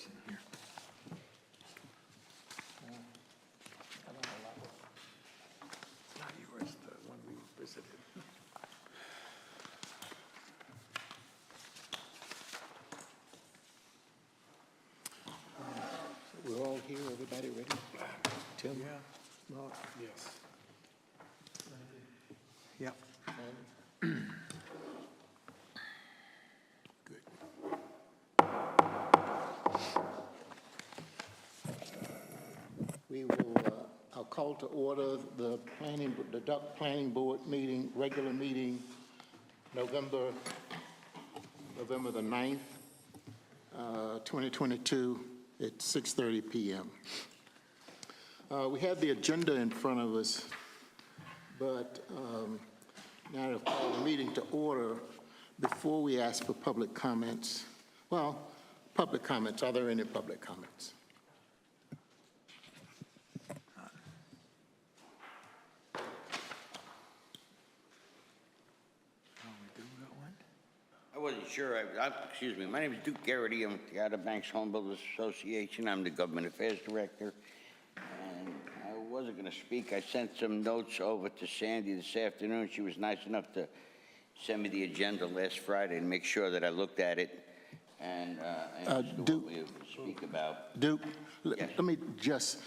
information here. I don't know that one. It's not yours, the one we visited. We're all here, everybody ready? Tim? Yeah. Well, yes. Yep. Good. We will, I'll call to order the Duck Planning Board meeting, regular meeting, November the 9th, 2022 at 6:30 p.m. We have the agenda in front of us, but now to call the meeting to order, before we ask for public comments, well, public comments, are there any public comments? I wasn't sure. Excuse me. My name is Duke Garrity. I'm with the Outer Banks Home Builders Association. I'm the Government Affairs Director. And I wasn't going to speak. I sent some notes over to Sandy this afternoon. She was nice enough to send me the agenda last Friday and make sure that I looked at it and Duke, what we would speak about. Duke, Yes. let me just,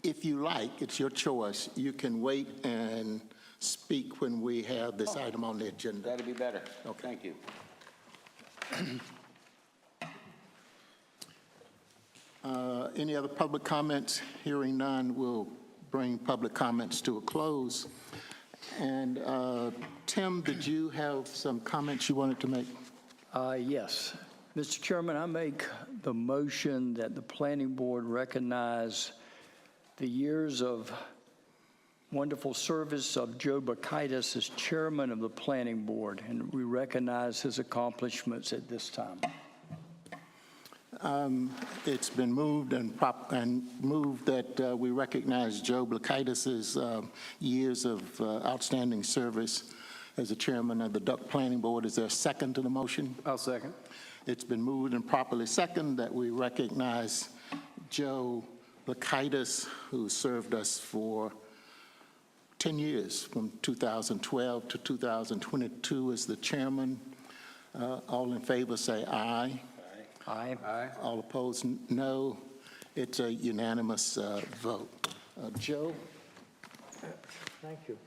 if you like, it's your choice. You can wait and speak when we have this item on the agenda. That'd be better. Okay. Thank you. Any other public comments? Hearing none, we'll bring public comments to a close. And Tim, did you have some comments you wanted to make? Yes. Mr. Chairman, I make the motion that the Planning Board recognize the years of wonderful service of Joe Bakaitis as Chairman of the Planning Board, and we recognize his accomplishments at this time. It's been moved and moved that we recognize Joe Bakaitis's years of outstanding service as the Chairman of the Duck Planning Board. Is there a second to the motion? I'll second. It's been moved and properly seconded that we recognize Joe Bakaitis, who served us for 10 years, from 2012 to 2022 as the chairman. All in favor say aye. Aye. Aye. All opposed, no. It's a unanimous vote. Joe? Thank you.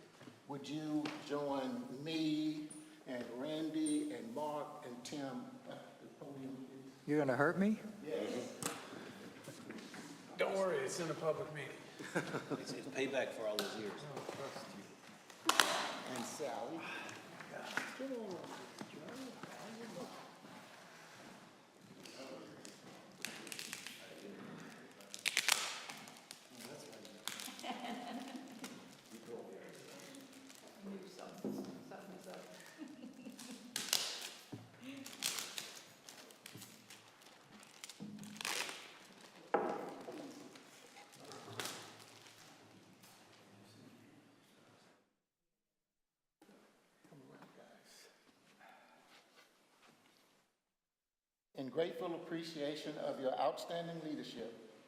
Would you join me and Randy and Mark and Tim at the podium, please? You're going to hurt me? Yes. Don't worry, it's in a public meeting. It's payback for all those years. And Sally? In grateful appreciation of your outstanding leadership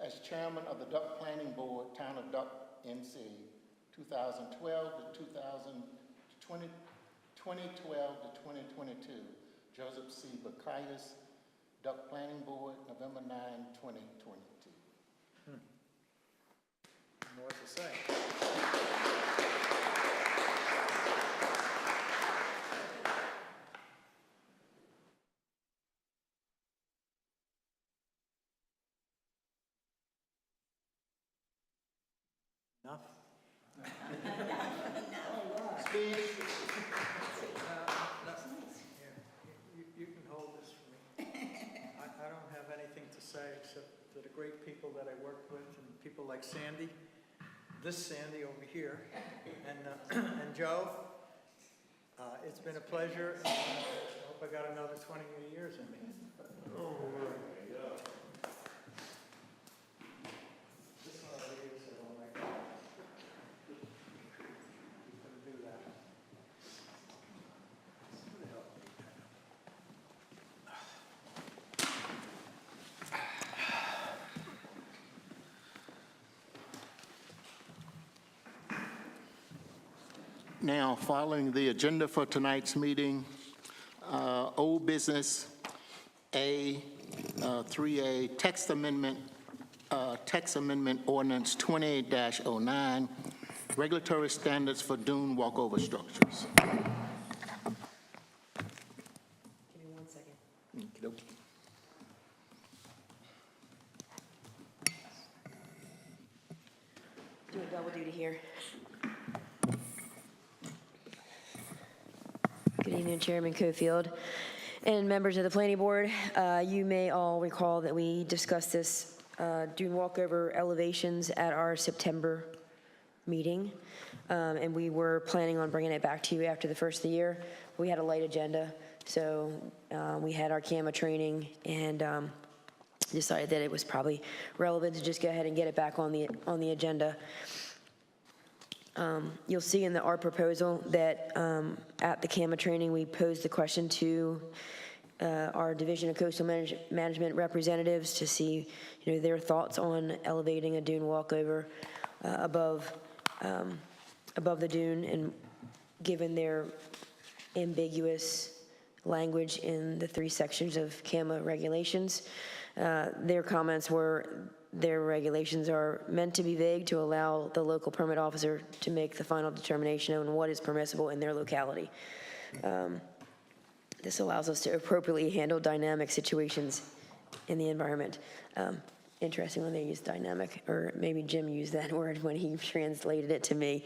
as Chairman of the Duck Planning Board, Town of Duck, NC, 2012 to 2020, 2012 to 2022, Joseph C. Bakaitis, Duck Planning Board, November 9, 2022. More to say. Enough? Speech. You can hold this for me. I don't have anything to say except to the great people that I worked with and people like Sandy, this Sandy over here, and Joe. It's been a pleasure. I hope I got another 20 more years in me. Now, following the agenda for tonight's meeting, old business, 3A, text amendment ordinance 28-09, regulatory standards for dune walkover structures. Give me 1 second. Okey-dokey. Doing double duty here. Good evening, Chairman Cofield and members of the Planning Board. You may all recall that we discussed this dune walkover elevations at our September meeting, and we were planning on bringing it back to you after the first of the year. We had a light agenda, so we had our CAMA training and decided that it was probably relevant to just go ahead and get it back on the agenda. You'll see in our proposal that at the CAMA training, we posed the question to our Division of Coastal Management representatives to see, their thoughts on elevating a dune walkover above the dune, and given their ambiguous language in the 3 sections of CAMA regulations, their comments were their regulations are meant to be vague to allow the local permit officer to make the final determination on what is permissible in their locality. This allows us to appropriately handle dynamic situations in the environment. Interesting when they use dynamic, or maybe Jim used that word when he translated it to me.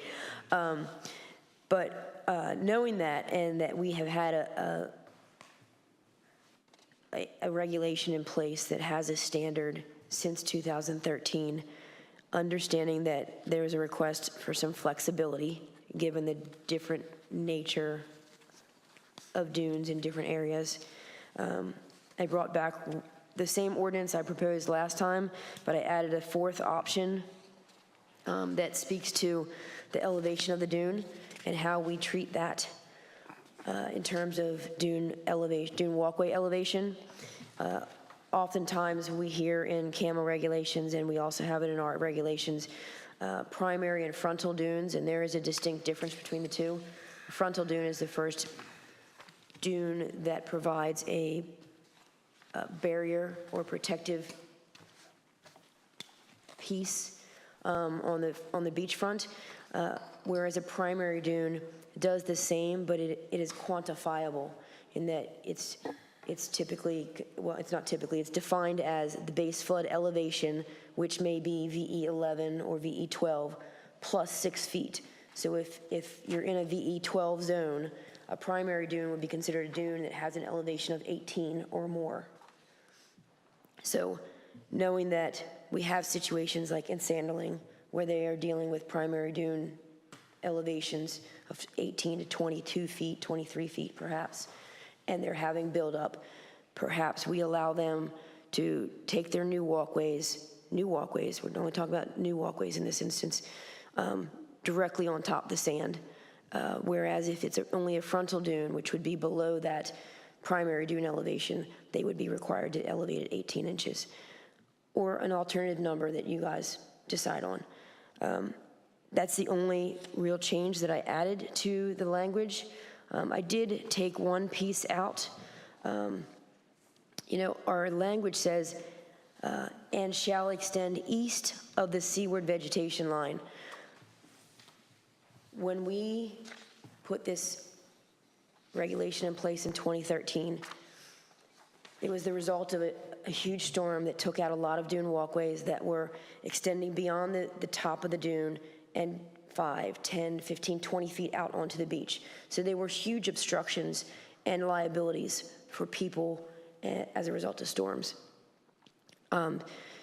But knowing that, and that we have had a regulation in place that has a standard since 2013, understanding that there's a request for some flexibility given the different nature of dunes in different areas. I brought back the same ordinance I proposed last time, but I added a 4th option that speaks to the elevation of the dune and how we treat that in terms of dune walkway elevation. Oftentimes we hear in CAMA regulations, and we also have it in our regulations, primary and frontal dunes, and there is a distinct difference between the two. Frontal dune is the first dune that provides a barrier or protective piece on the beachfront, whereas a primary dune does the same, but it is quantifiable in that it's typically, well, it's not typically, it's defined as the base flood elevation, which may be VE11 or VE12 plus 6 feet. So if you're in a VE12 zone, a primary dune would be considered a dune that has an elevation of 18 or more. So knowing that we have situations like in Sanderling where they are dealing with primary dune elevations of 18 to 22 feet, 23 feet perhaps, and they're having buildup, perhaps we allow them to take their new walkways, we're only talking about new walkways in this instance, directly on top of the sand. Whereas if it's only a frontal dune, which would be below that primary dune elevation, they would be required to elevate it 18 inches. Or an alternative number that you guys decide on. That's the only real change that I added to the language. I did take one piece out. Our language says, and shall extend east of the seaward vegetation line. When we put this regulation in place in 2013, it was the result of a huge storm that took out a lot of dune walkways that were extending beyond the top of the dune and 5, 10, 15, 20 feet out onto the beach. So they were huge obstructions and liabilities for people as a result of storms.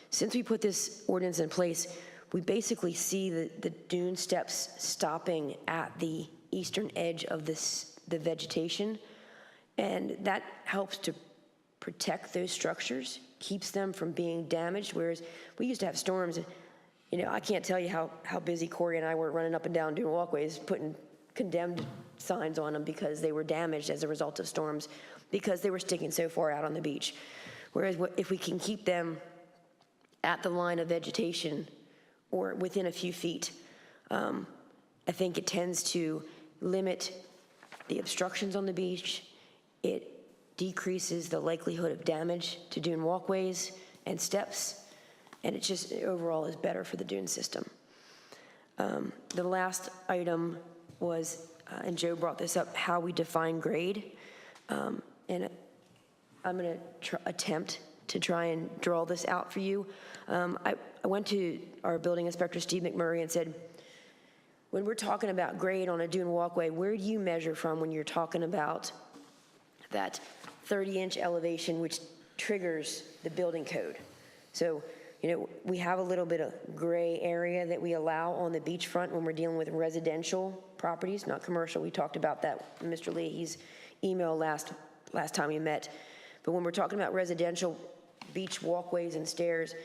Since we put this ordinance in place, we basically see the dune steps stopping at the eastern edge of the vegetation, and that helps to protect those structures, keeps them from being damaged, whereas we used to have storms. I can't tell you how busy Corey and I were running up and down dune walkways, putting condemned signs on them because they were damaged as a result of storms, because they were sticking so far out on the beach. Whereas if we can keep them at the line of vegetation or within a few feet, I think it tends to limit the obstructions on the beach. It decreases the likelihood of damage to dune walkways and steps, and it just overall is better for the dune system. The last item was, and Joe brought this up, how we define grade. And I'm going to attempt to try and draw this out for you. I went to our building inspector, Steve McMurray, and said, when we're talking about grade on a dune walkway, where do you measure from when you're talking about that 30-inch elevation, which triggers the building code? So, we have a little bit of gray area that we allow on the beachfront when we're dealing with residential properties, not commercial. We talked about that in Mr. Leahy's email last time we met. But when we're talking about residential beach walkways and stairs,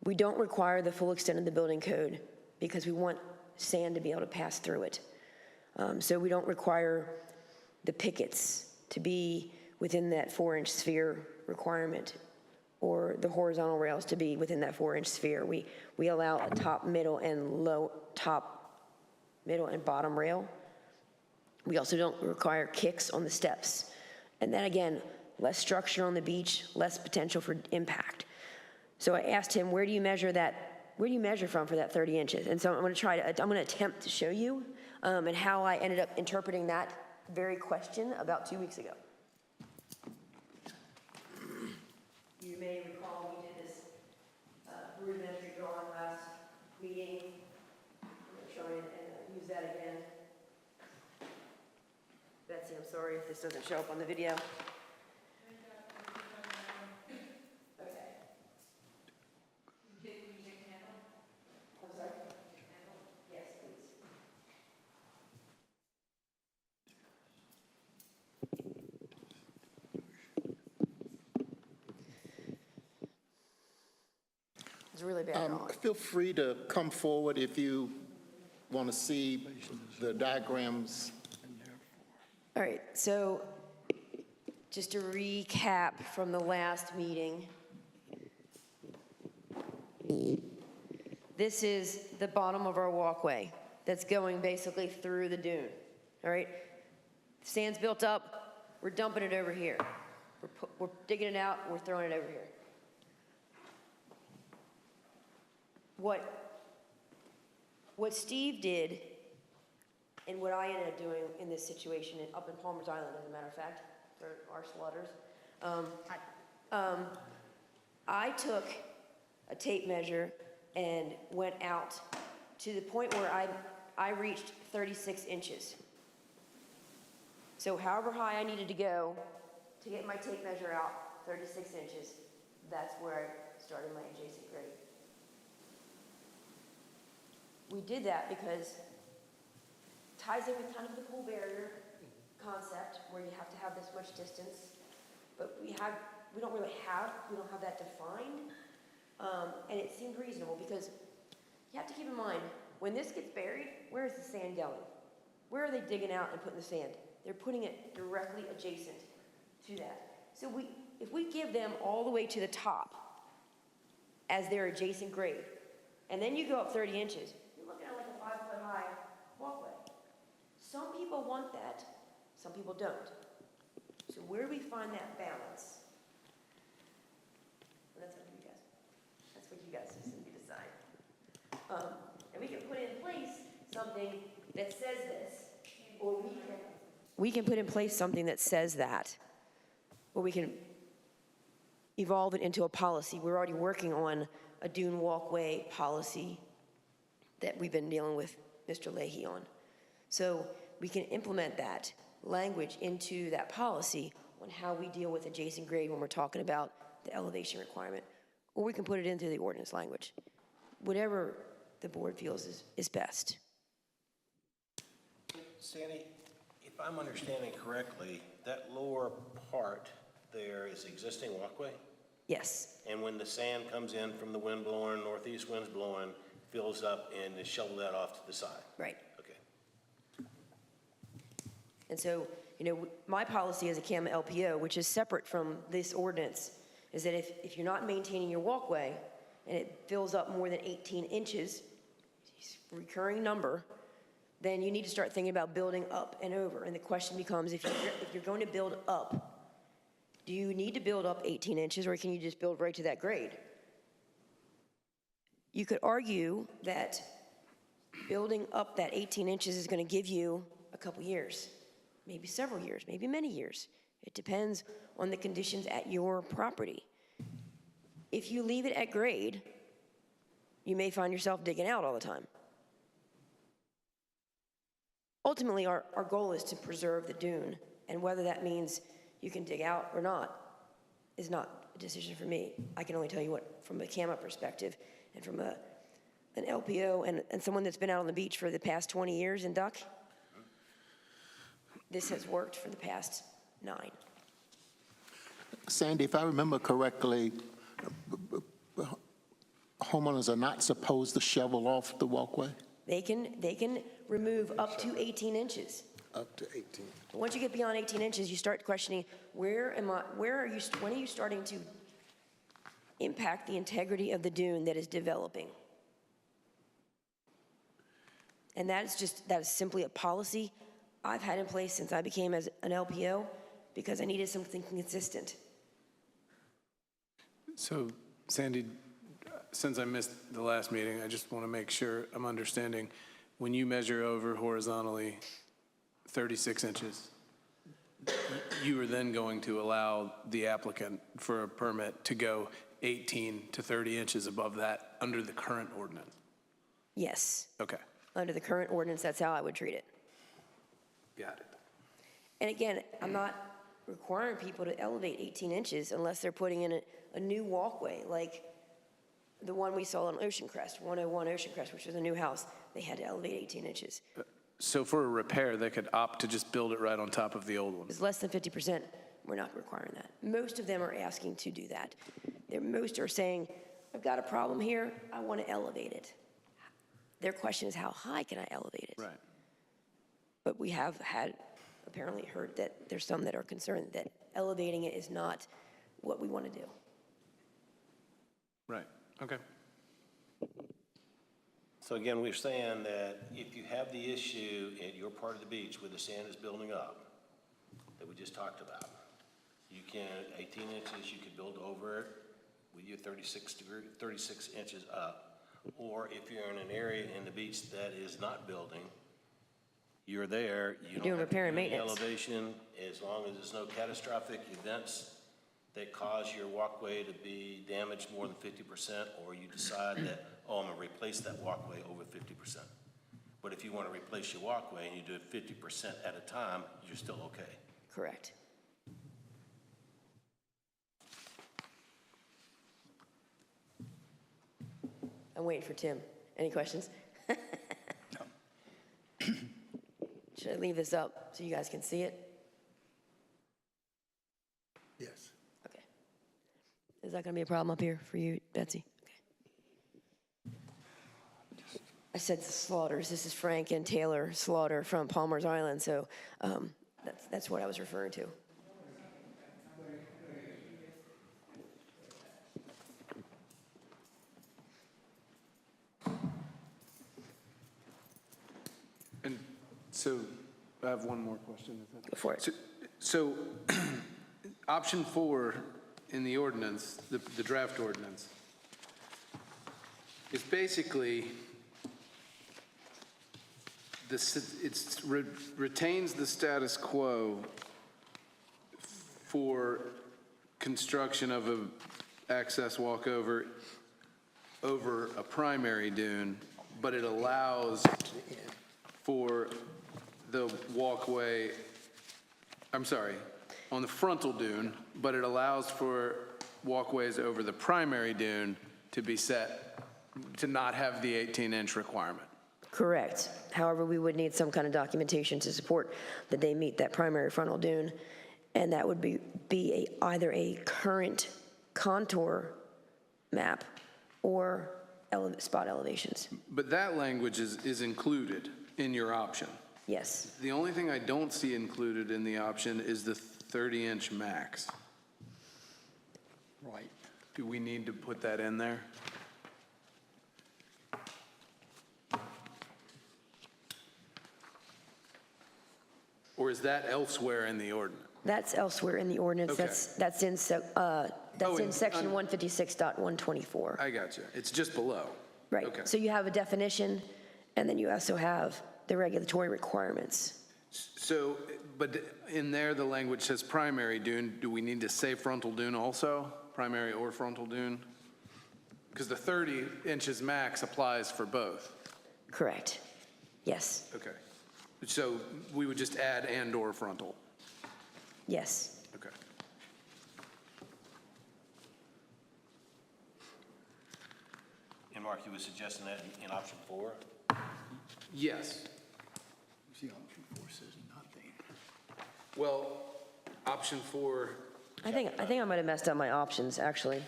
we don't require the full extent of the building code because we want sand to be able to pass through it. So we don't require the pickets to be within that 4-inch sphere requirement, or the horizontal rails to be within that 4-inch sphere. We allow a top, middle, and bottom rail. We also don't require kicks on the steps. And then again, less structure on the beach, less potential for impact. So I asked him, where do you measure from for that 30 inches? And so I'm going to attempt to show you and how I ended up interpreting that very question about 2 weeks ago. You may recall we did this rudimentary drawing last meeting. I'm going to try and use that again. Betsy, I'm sorry if this doesn't show up on the video. Okay. I'm sorry? Yes, please. It's really bad drawing. Feel free to come forward if you want to see the diagrams. All right, so just to recap from the last meeting, this is the bottom of our walkway that's going basically through the dune, all right? Sand's built up, we're dumping it over here. We're digging it out, we're throwing it over here. What Steve did, and what I ended up doing in this situation up in Palmer's Island, as a matter of fact, for our slaughters, I took a tape measure and went out to the point where I reached 36 inches. So however high I needed to go to get my tape measure out, 36 inches, that's where I started my adjacent grade. We did that because ties in with kind of the pool barrier concept where you have to have this much distance, but we don't have that defined, and it seemed reasonable because you have to keep in mind, when this gets buried, where is the sand going? Where are they digging out and putting the sand? They're putting it directly adjacent to that. So if we give them all the way to the top as their adjacent grade, and then you go up 30 inches, you're looking at like a 5-foot-high walkway. Some people want that, some people don't. So where do we find that balance? Well, that's what you guys just need to decide. And we can put in place something that says this, or we can put in place something that says that, or we can evolve it into a policy. We're already working on a dune walkway policy that we've been dealing with Mr. Leahy on. So we can implement that language into that policy on how we deal with adjacent grade when we're talking about the elevation requirement, or we can put it into the ordinance language. Whatever the board feels is best. Sandy, if I'm understanding correctly, that lower part there is existing walkway? Yes. And when the sand comes in from the wind blowing, northeast wind's blowing, fills up and they shovel that off to the side? Right. Okay. And so, my policy as a CAMA LPO, which is separate from this ordinance, is that if you're not maintaining your walkway and it fills up more than 18 inches, recurring number, then you need to start thinking about building up and over. And the question becomes, if you're going to build up, do you need to build up 18 inches, or can you just build right to that grade? You could argue that building up that 18 inches is going to give you a couple years, maybe several years, maybe many years. It depends on the conditions at your property. If you leave it at grade, you may find yourself digging out all the time. Ultimately, our goal is to preserve the dune, and whether that means you can dig out or not is not a decision for me. I can only tell you what, from a CAMA perspective, and from an LPO and someone that's been out on the beach for the past 20 years in Duck, this has worked for the past 9. Sandy, if I remember correctly, homeowners are not supposed to shovel off the walkway? They can remove up to 18 inches. Up to 18. Once you get beyond 18 inches, you start questioning, when are you starting to impact the integrity of the dune that is developing? And that is simply a policy I've had in place since I became as an LPO, because I needed something consistent. So, Sandy, since I missed the last meeting, I just want to make sure I'm understanding. When you measure over horizontally 36 inches, you are then going to allow the applicant for a permit to go 18 to 30 inches above that under the current ordinance? Yes. Okay, Under the current ordinance, that's how I would treat it. got it. And again, I'm not requiring people to elevate 18 inches unless they're putting in a new walkway, like the one we saw on Ocean Crest, 101 Ocean Crest, which was a new house. They had to elevate 18 inches. So for a repair, they could opt to just build it right on top of the old one? It's less than 50%. We're not requiring that. Most of them are asking to do that. Most are saying, I've got a problem here, I want to elevate it. Their question is, how high can I elevate it? Right. But we have apparently heard that there's some that are concerned that elevating it is not what we want to do. Right, okay. So again, we're saying that if you have the issue at your part of the beach where the sand is building up, that we just talked about, you can, 18 inches, you could build over it with your 36 inches up. Or if you're in an area in the beach that is not building, you're there, you don't have to do any elevation, as long as there's no catastrophic events that cause your walkway to be damaged more than 50%, or you decide that, oh, I'm gonna replace that walkway over 50%. But if you wanna replace your walkway and you do it 50% at a time, you're still okay. Correct. I'm waiting for Tim. Any questions? No. Should I leave this up so you guys can see it? Yes. Okay. Is that going to be a problem up here for you, Betsy? Okay. I said the Slaughters. This is Frank and Taylor Slaughter from Palmer's Island, so that's what I was referring to. And so I have one more question. Go for it. So option 4 in the ordinance, the draft ordinance, is basically, retains the status quo for construction of a access walkover over a primary dune, but it allows for the walkway, I'm sorry, on the frontal dune, but it allows for walkways over the primary dune to be set, to not have the 18-inch requirement. Correct. However, we would need some kind of documentation to support that they meet that primary frontal dune, and that would be either a current contour map or spot elevations. But that language is included in your option. Yes. The only thing I don't see included in the option is the 30-inch max. Right. Do we need to put that in there? or is that elsewhere in the ordinance? That's elsewhere in the ordinance. Okay. That's in in- section 156.124. I got you. It's just below. Right. Okay. So you have a definition, and then you also have the regulatory requirements. So, but in there, the language says primary dune. Do we need to say frontal dune also? Primary or frontal dune? Because the 30 inches max applies for both. Correct. Yes. Okay. So we would just add and/or frontal. Yes. Okay. And Mark, you were suggesting that in option 4? Yes. See, option 4 says nothing. Well, option 4, I think I might have messed up my options, actually.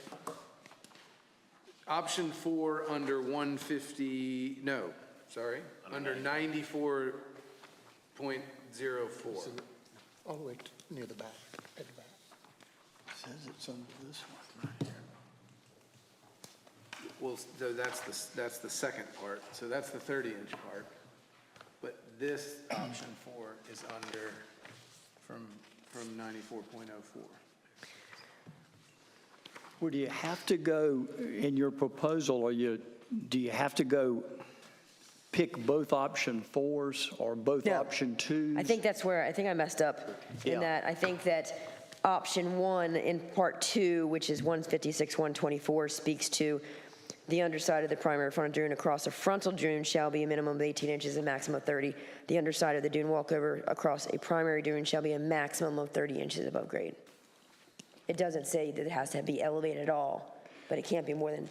option 4 under 150, no, sorry, under 94.04. All the way near the back, at the back. Says it's under this one right here. Well, so that's the second part, so that's the 30-inch part. But this option 4 is under from 94.04. Well, do you have to go, in your proposal, do you have to go pick both option 4s or both No. option 2s? I think that's where, I think I messed up in Yeah. that. I think that option 1 in part 2, which is 156.124, speaks to the underside of the primary frontal dune across a frontal dune shall be a minimum of 18 inches and maximum of 30. The underside of the dune walkover across a primary dune shall be a maximum of 30 inches above grade. It doesn't say that it has to be elevated at all, but it can't be more than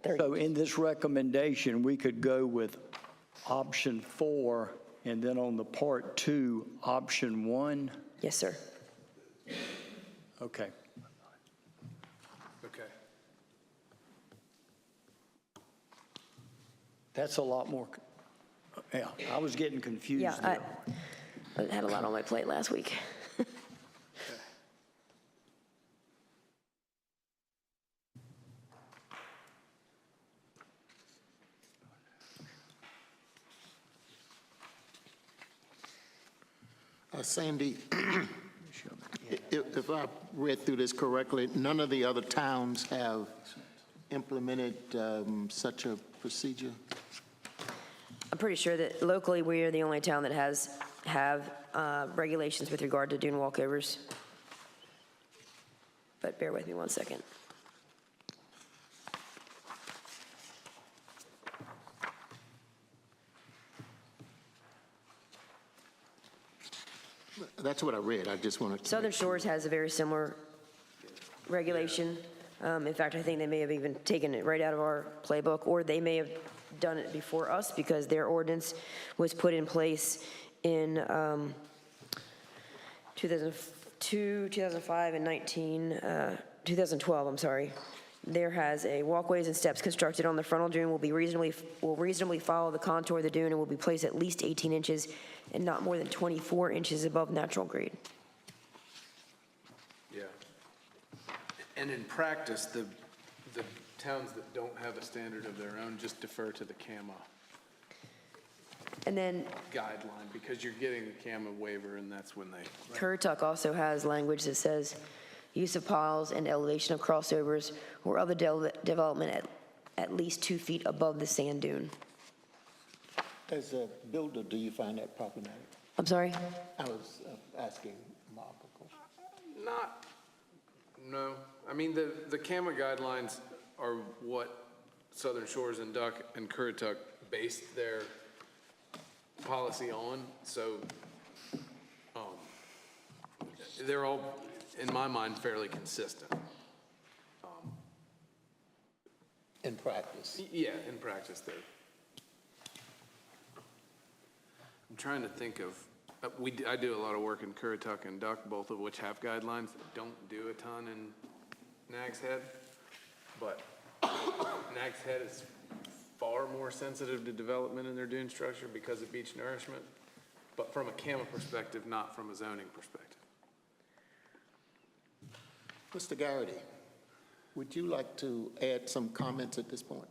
30. So in this recommendation, we could go with option 4, and then on the part 2, option 1? Yes, sir. Okay. Okay. That's a lot more, yeah, I was getting confused Yeah, there. I had a lot on my plate last week. Sandy, if I read through this correctly, none of the other towns have implemented such a procedure? I'm pretty sure that locally, we are the only town that have regulations with regard to dune walkovers. But bear with me one second. That's what I read, I just wanted to. Southern Shores has a very similar regulation. In fact, I think they may have even taken it right out of our playbook, or they may have done it before us because their ordinance was put in place in 2002, 2005, and 2012, I'm sorry. There has a walkways and steps constructed on the frontal dune will reasonably follow the contour of the dune and will be placed at least 18 inches and not more than 24 inches above natural grade. Yeah. And in practice, the towns that don't have a standard of their own just defer to the CAMA And then guideline, because you're getting the CAMA waiver, and that's when they. Currituck also has language that says use of piles and elevation of crossovers or other development at least 2 feet above the sand dune. As a builder, do you find that problematic? I'm sorry? I was asking Mark a question. No. I mean, the CAMA guidelines are what Southern Shores and Duck and Currituck based their policy on, so they're all, in my mind, fairly consistent. In practice? Yeah, in practice, they're. I'm trying to think of, I do a lot of work in Currituck and Duck, both of which have guidelines that don't do a ton in Nags Head, but Nags Head is far more sensitive to development in their dune structure because of beach nourishment, but from a CAMA perspective, not from a zoning perspective. Mr. Garrity, would you like to add some comments at this point?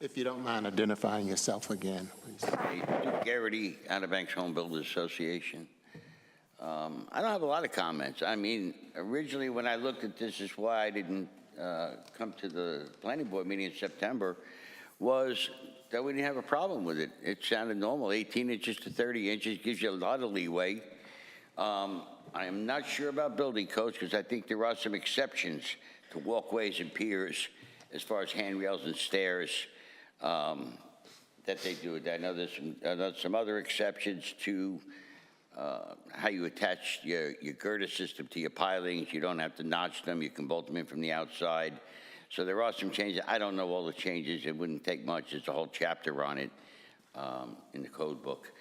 If you don't mind identifying yourself again, please. Hey, Duke Garrity, Outer Banks Home Builders Association. I don't have a lot of comments. I mean, originally when I looked at this, is why I didn't come to the planning board meeting in September, was that we didn't have a problem with it. It sounded normal. 18 inches to 30 inches gives you a lot of leeway. I am not sure about building codes because I think there are some exceptions to walkways and piers as far as handrails and stairs that they do. I know there's some other exceptions to how you attach your girder system to your pilings. You don't have to notch them. You can bolt them in from the outside. So there are some changes. I don't know all the changes. It wouldn't take much. There's a whole chapter on it in the code book.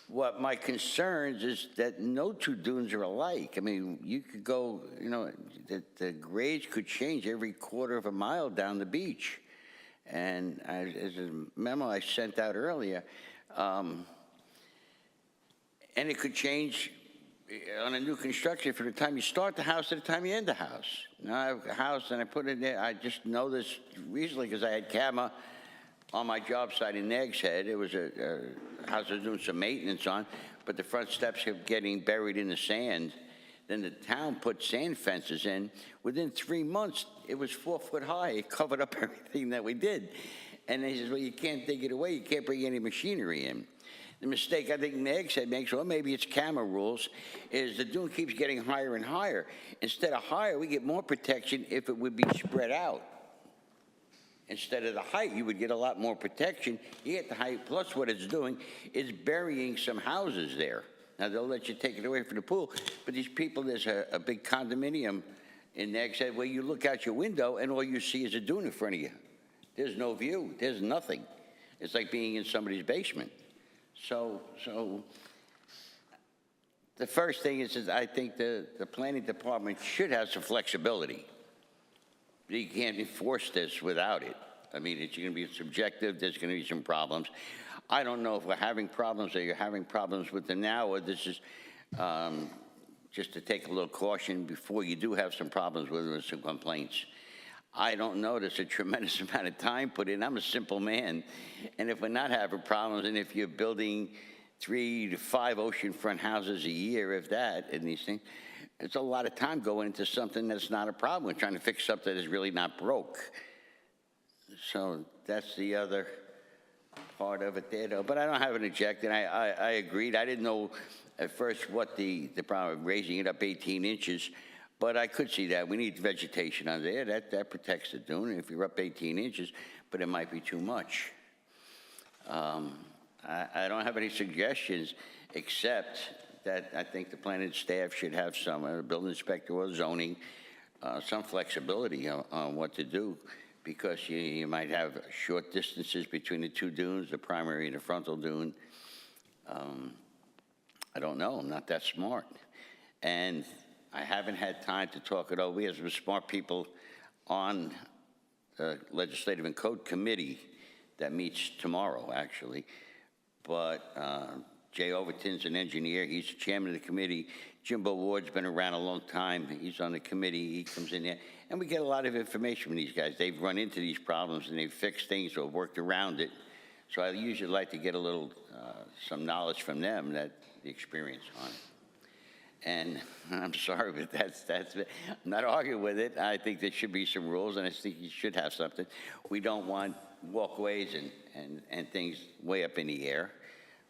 What my concerns is that no two dunes are alike. I mean, you could go, you know, the grades could change every quarter of a mile down the beach. And as a memo I sent out earlier, and it could change on a new construction from the time you start the house to the time you end the house. Now I have a house and I put it there. I just know this recently because I had CAMA on my job site in Nags Head. It was a house I was doing some maintenance on, but the front steps kept getting buried in the sand. Then the town put sand fences in. Within 3 months, it was 4 foot high. It covered up everything that we did. And they said, well, you can't dig it away. You can't bring any machinery in. The mistake I think Nags Head makes, or maybe it's CAMA rules, is the dune keeps getting higher and higher. Instead of higher, we get more protection if it would be spread out. Instead of the height, you would get a lot more protection. You get the height, plus what it's doing is burying some houses there. Now, they'll let you take it away from the pool, but these people, there's a big condominium in Nags Head where you look out your window and all you see is a dune in front of you. There's no view. There's nothing. It's like being in somebody's basement. So the first thing is I think the planning department should have some flexibility. You can't enforce this without it. I mean, it's going to be subjective. There's going to be some problems. I don't know if we're having problems or you're having problems with the now, or this is just to take a little caution before you do have some problems with some complaints. I don't know. There's a tremendous amount of time put in. I'm a simple man. And if we're not having problems, and if you're building 3 to 5 oceanfront houses a year, if that, and these things, it's a lot of time going into something that's not a problem. We're trying to fix something that is really not broke. So that's the other part of it there, though. But I don't have an objection. I agreed. I didn't know at first what the problem of raising it up 18 inches, but I could see that. We need vegetation on there. That protects the dune if you're up 18 inches, but it might be too much. I don't have any suggestions except that I think the planning staff should have some, the building inspector or zoning, some flexibility on what to do, because you might have short distances between the two dunes, the primary and the frontal dune. I don't know. I'm not that smart. And I haven't had time to talk it over. We have some smart people on the Legislative and Code Committee that meets tomorrow, actually. But Jay Overton's an engineer. He's the chairman of the committee. Jimbo Ward's been around a long time. He's on the committee. He comes in there. And we get a lot of information from these guys. They've run into these problems, and they've fixed things or worked around it. So I usually like to get a little, some knowledge from them, that the experience on it. And I'm sorry, but that's I'm not arguing with it. I think there should be some rules, and I think you should have something. We don't want walkways and things way up in the air.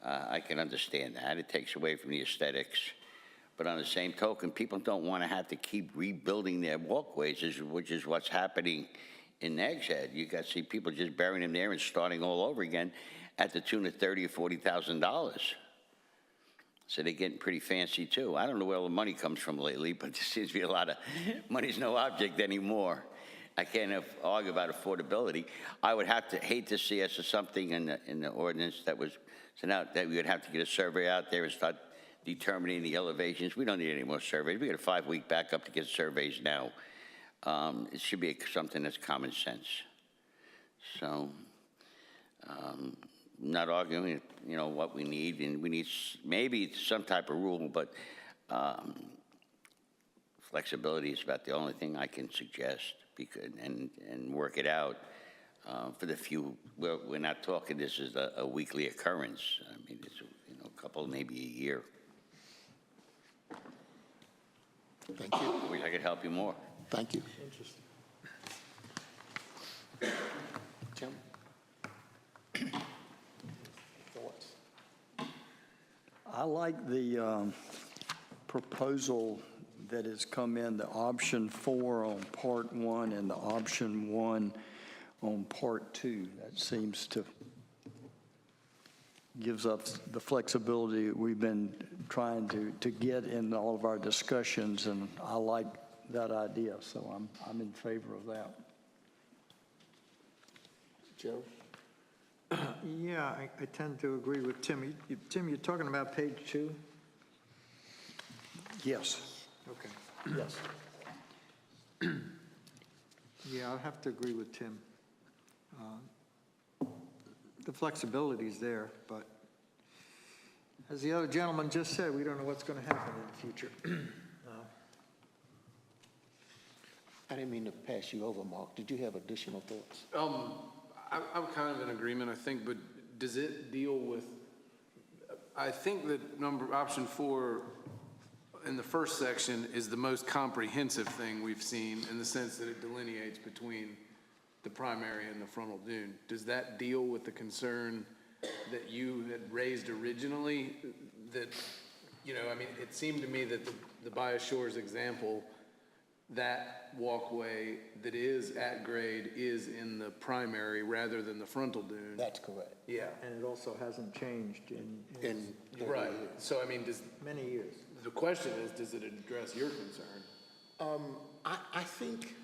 I can understand that. It takes away from the aesthetics. But on the same token, people don't want to have to keep rebuilding their walkways, which is what's happening in Nags Head. You got to see people just burying them there and starting all over again at the tune of $30,000 or $40,000. So they're getting pretty fancy too. I don't know where all the money comes from lately, but there seems to be a lot of money's no object anymore. I can't argue about affordability. I would hate to see us as something in the ordinance that was sent out that we would have to get a survey out there and start determining the elevations. We don't need any more surveys. We got a 5-week backup to get surveys now. It should be something that's common sense. So, not arguing, what we need, and we need maybe some type of rule, but flexibility is about the only thing I can suggest, and work it out. for the few, we're not talking this is a weekly occurrence. I mean, it's, a couple, maybe a year. Thank you, I wish I could help you more. thank you. Interesting. Tim? Thoughts? I like the proposal that has come in, the option 4 on part 1 and the option 1 on part 2. That seems to gives us the flexibility we've been trying to get in all of our discussions, and I like that idea, so I'm in favor of that. Joe? Yeah, I tend to agree with Tim. Tim, you're talking about page 2? Yes. Okay. Yes. Yeah, I'll have to agree with Tim. The flexibility's there, but as the other gentleman just said, we don't know what's going to happen in the future. I didn't mean to pass you over, Mark. Did you have additional thoughts? I'm kind of in agreement, I think, but does it deal with, I think that option 4 in the first section is the most comprehensive thing we've seen in the sense that it delineates between the primary and the frontal dune. Does that deal with the concern that you had raised originally? That, I mean, it seemed to me that the Bioshores example, that walkway that is at grade is in the primary rather than the frontal dune. That's correct. Yeah. And it also hasn't changed in Right. So, I mean, many years. the question is, does it address your concern? I think,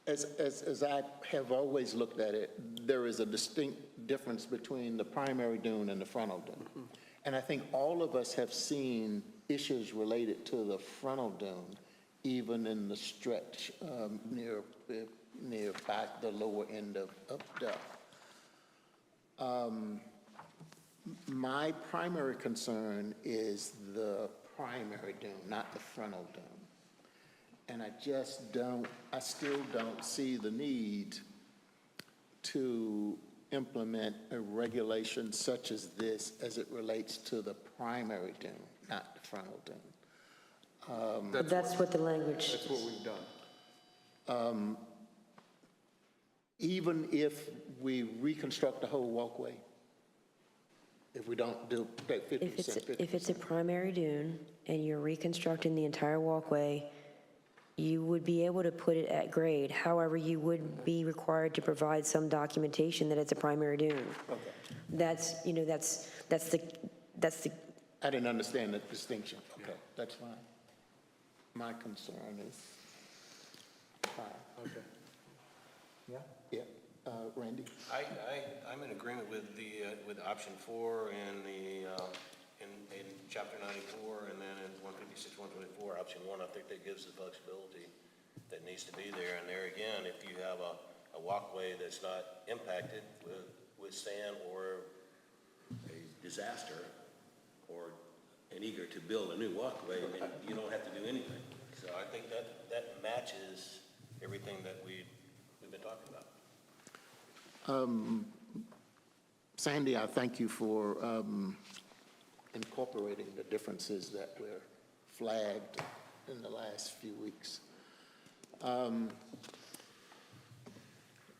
as I have always looked at it, there is a distinct difference between the primary dune and the frontal dune. And I think all of us have seen issues related to the frontal dune, even in the stretch near back the lower end of Duck. My primary concern is the primary dune, not the frontal dune. And I still don't see the need to implement a regulation such as this as it relates to the primary dune, not the frontal dune. But that's what the language, That's what we've done. Even if we reconstruct the whole walkway, if we don't do 50%, if it's a primary dune and you're reconstructing the entire walkway, you would be able to put it at grade. However, you would be required to provide some documentation that it's a primary dune. Okay. That's the, I didn't understand the distinction. Okay, that's fine. My concern is fine. Okay. Yeah? Yeah, Randy? I'm in agreement with with option 4 and in chapter 94, and then in 156, 124, option 1, I think that gives the flexibility that needs to be there. And there again, if you have a walkway that's not impacted with sand or a disaster, or an eager to build a new walkway, then you don't have to do anything. So I think that matches everything that we've been talking about. Sandy, I thank you for incorporating the differences that were flagged in the last few weeks.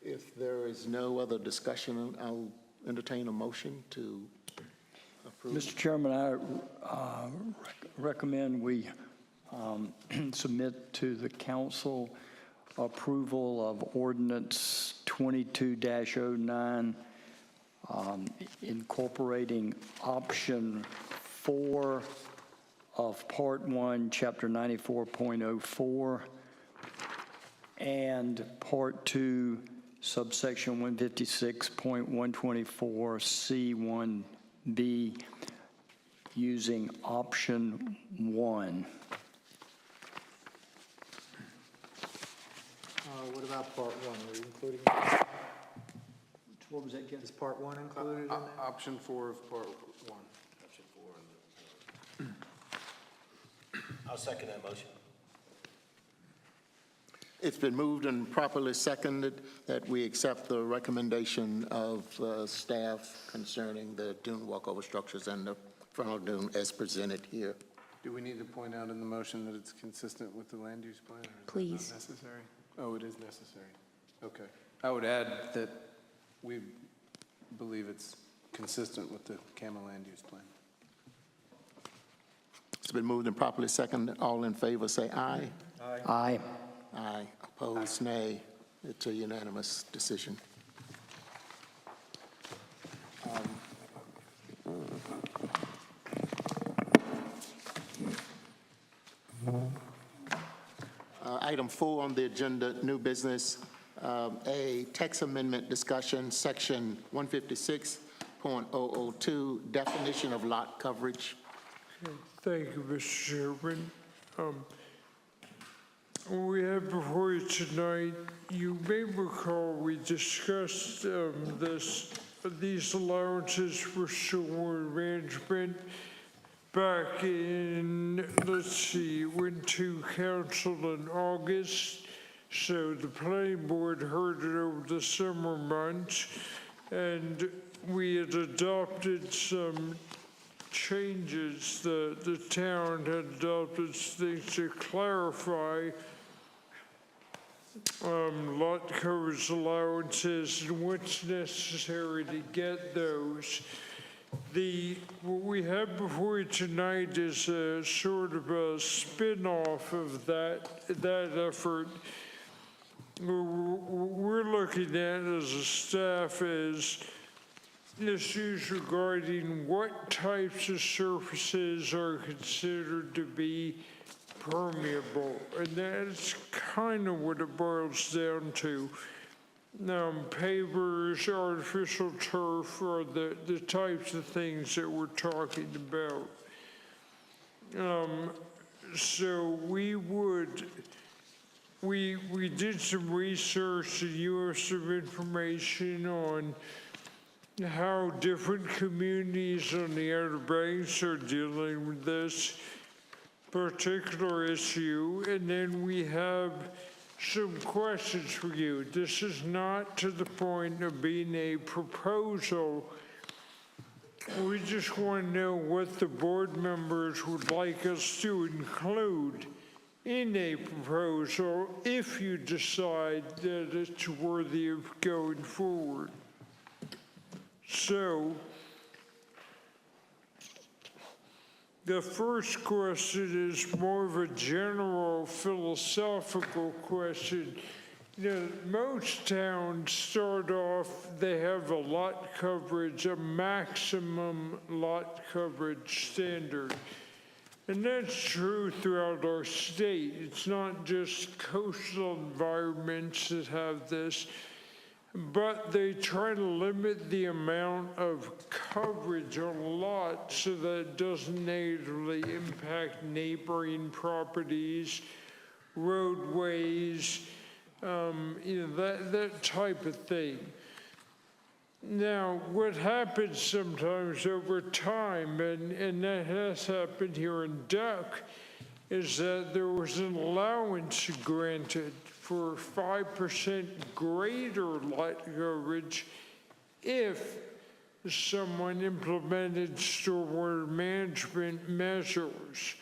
If there is no other discussion, I'll entertain a motion to approve. Mr. Chairman, I recommend we submit to the council approval of ordinance 22-09, incorporating option 4 of part 1, chapter 94.04, and part 2, subsection 156.124C1B, using option 1. What about part 1? Are you including, What was that, Ken? is part 1 included in there? Option 4 of part 1. Option 4. I'll second that motion. It's been moved and properly seconded that we accept the recommendation of staff concerning the dune walkover structures and the frontal dune as presented here. Do we need to point out in the motion that it's consistent with the land use plan? Or is that not Please. necessary? Oh, it is necessary. Okay. I would add that we believe it's consistent with the CAMA land use plan. It's been moved and properly seconded. All in favor, say aye. Aye. Aye. Opposed, nay. It's a unanimous decision. Item 4 on the agenda, new business, a text amendment discussion, section 156.002, definition of lot coverage. Thank you, Mr. Chairman. We have before you tonight, you may recall we discussed these allowances for stormwater management back in, let's see, went to council in August. So the planning board heard it over the summer months, and we had adopted some changes. The town had adopted things to clarify lot coverage allowances and what's necessary to get those. What we have before you tonight is a sort of a spin-off of that effort. We're looking at as a staff is issues regarding what types of surfaces are considered to be permeable, and that's kind of what it boils down to. Pavers, artificial turf are the types of things that we're talking about. So we did some research and you have some information on how different communities on the Outer Banks are dealing with this particular issue, and then we have some questions for you. This is not to the point of being a proposal. We just want to know what the board members would like us to include in a proposal if you decide that it's worthy of going forward. So, the first question is more of a general philosophical question. You know, most towns start off, they have a lot coverage, a maximum lot coverage standard. And that's true throughout our state. It's not just coastal environments that have this, but they try to limit the amount of coverage on a lot so that it doesn't negatively impact neighboring properties, roadways, that type of thing. Now, what happens sometimes over time, and that has happened here in Duck, is that there was an allowance granted for 5% greater lot coverage if someone implemented stormwater management measures.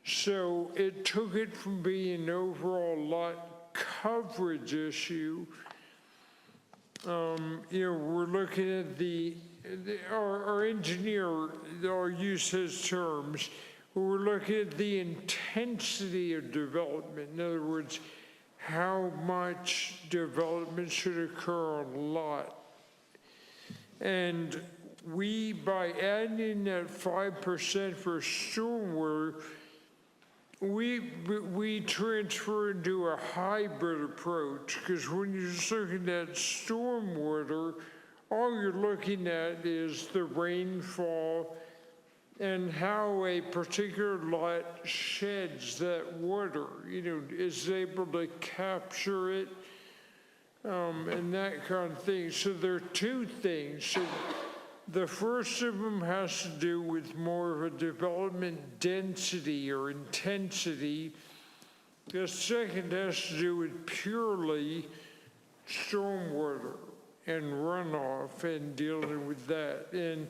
So it took it from being an overall lot coverage issue. We're looking at our engineer, I'll use his terms, we're looking at the intensity of development. In other words, how much development should occur on a lot. And by adding that 5% for stormwater, we transfer into a hybrid approach, because when you're just looking at stormwater, all you're looking at is the rainfall and how a particular lot sheds that water, is able to capture it, and that kind of thing. So there are two things. So the first of them has to do with more of a development density or intensity, The second has to do with purely stormwater and runoff and dealing with that. And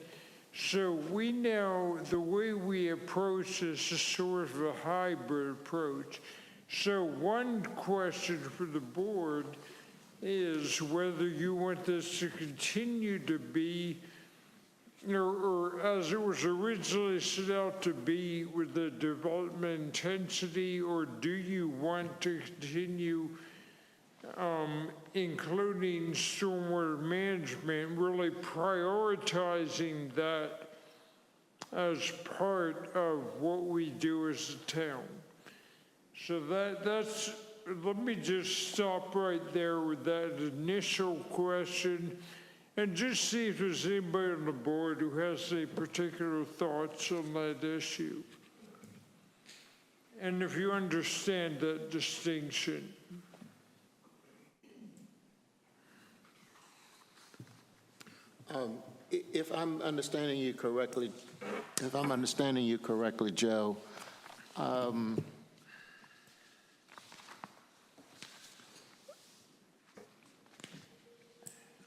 so we now, the way we approach this is sort of a hybrid approach. So one question for the board is whether you want this to continue to be, or as it was originally set out to be with the development intensity, or do you want to continue including stormwater management, really prioritizing that as part of what we do as a town? So that's, let me just stop right there with that initial question and just see if there's anybody on the board who has any particular thoughts on that issue. And if you understand that distinction. If I'm understanding you correctly, Joe,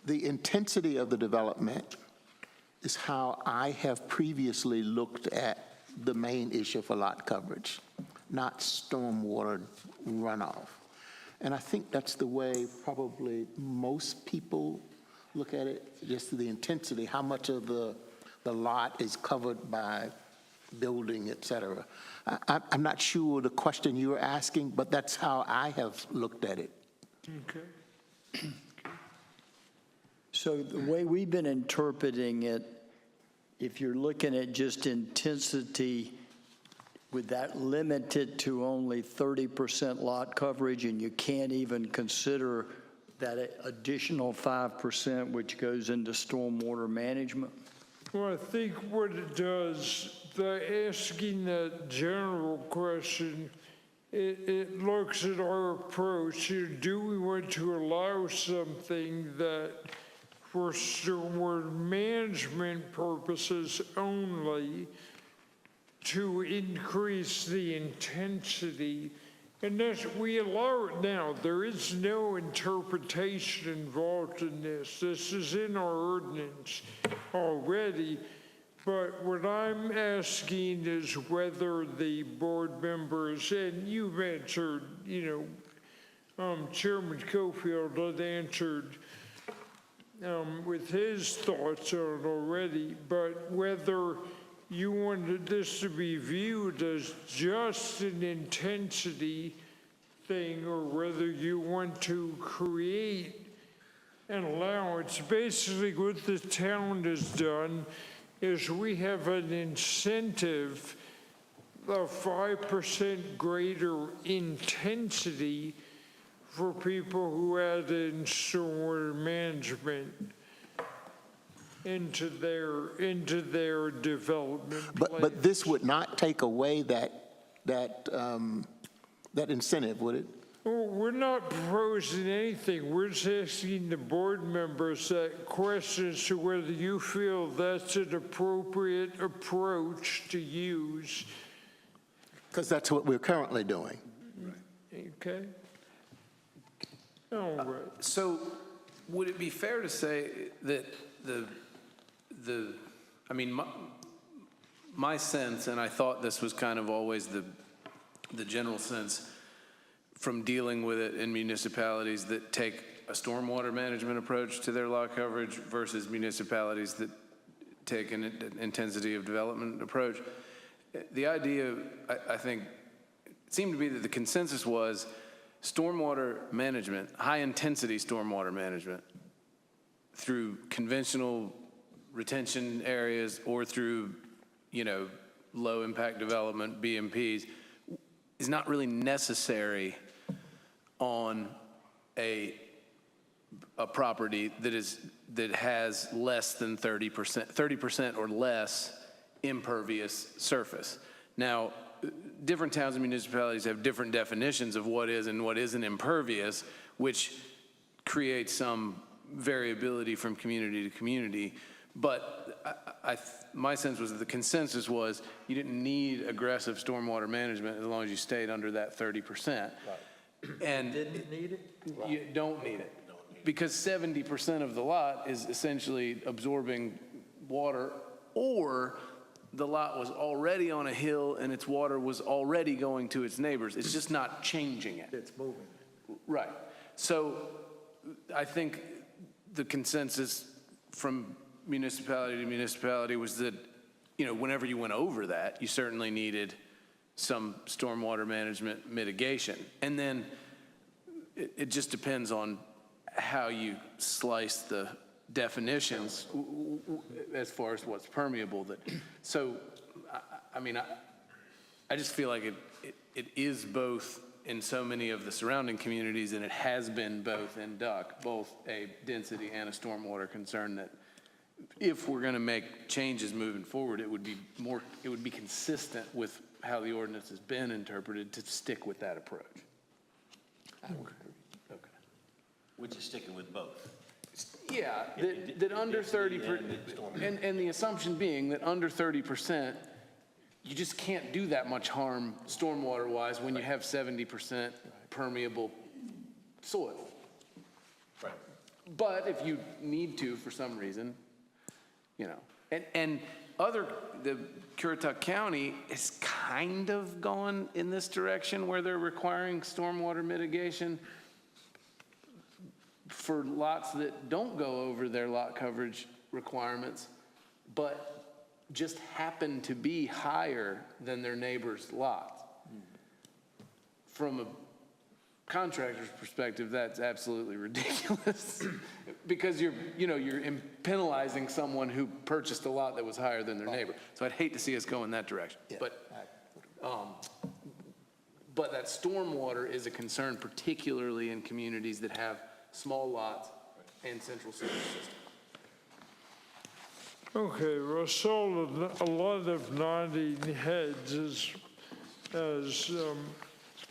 the intensity of the development is how I have previously looked at the main issue for lot coverage, not stormwater runoff. And I think that's the way probably most people look at it, just the intensity, how much of the lot is covered by building, et cetera. I'm not sure the question you were asking, but that's how I have looked at it. Okay. So the way we've been interpreting it, if you're looking at just intensity, with that limited to only 30% lot coverage, and you can't even consider that additional 5% which goes into stormwater management? Well, I think what it does, by asking that general question, it looks at our approach. Do we want to allow something that for stormwater management purposes only to increase the intensity? And that's, we allow it now. There is no interpretation involved in this. This is in our ordinance already. But what I'm asking is whether the board members, and you've answered, Chairman Cofield had answered with his thoughts on it already, but whether you wanted this to be viewed as just an intensity thing, or whether you want to create an allowance. Basically, what the town has done is we have an incentive of 5% greater intensity for people who add in stormwater management into their development plan. But this would not take away that incentive, would it? Well, we're not proposing anything. We're just asking the board members that question as to whether you feel that's an appropriate approach to use. Because that's what we're currently doing. Okay? All right. So would it be fair to say that my sense, and I thought this was kind of always the general sense from dealing with it in municipalities that take a stormwater management approach to their lot coverage versus municipalities that take an intensity of development approach. The idea, I think, seemed to be that the consensus was stormwater management, high-intensity stormwater management through conventional retention areas or through, low-impact development, BMPs, is not really necessary on a property that has less than 30% or less impervious surface. Now, different towns and municipalities have different definitions of what is and what isn't impervious, which creates some variability from community to community. But my sense was that the consensus was you didn't need aggressive stormwater management as long as you stayed under that 30%. And Didn't need it? you don't need it. Because 70% of the lot is essentially absorbing water, or the lot was already on a hill and its water was already going to its neighbors. It's just not changing it. It's moving. Right. So I think the consensus from municipality to municipality was that, whenever you went over that, you certainly needed some stormwater management mitigation. And then it just depends on how you slice the definitions as far as what's permeable. So, I just feel like it is both in so many of the surrounding communities, and it has been both in Duck, both a density and a stormwater concern, that if we're going to make changes moving forward, it would be consistent with how the ordinance has been interpreted to stick with that approach. Okay. Which is sticking with both. Yeah, that under 30%, and the assumption being that under 30%, you just can't do that much harm stormwater-wise when you have 70% permeable soil. Right. But if you need to for some reason, and the Currituck County has kind of gone in this direction where they're requiring stormwater mitigation for lots that don't go over their lot coverage requirements, but just happen to be higher than their neighbor's lots. From a contractor's perspective, that's absolutely ridiculous because you're penalizing someone who purchased a lot that was higher than their neighbor. So I'd hate to see us go in that direction. But that stormwater is a concern, particularly in communities that have small lots and central sewer systems. Okay, well, I saw a lot of nodding heads as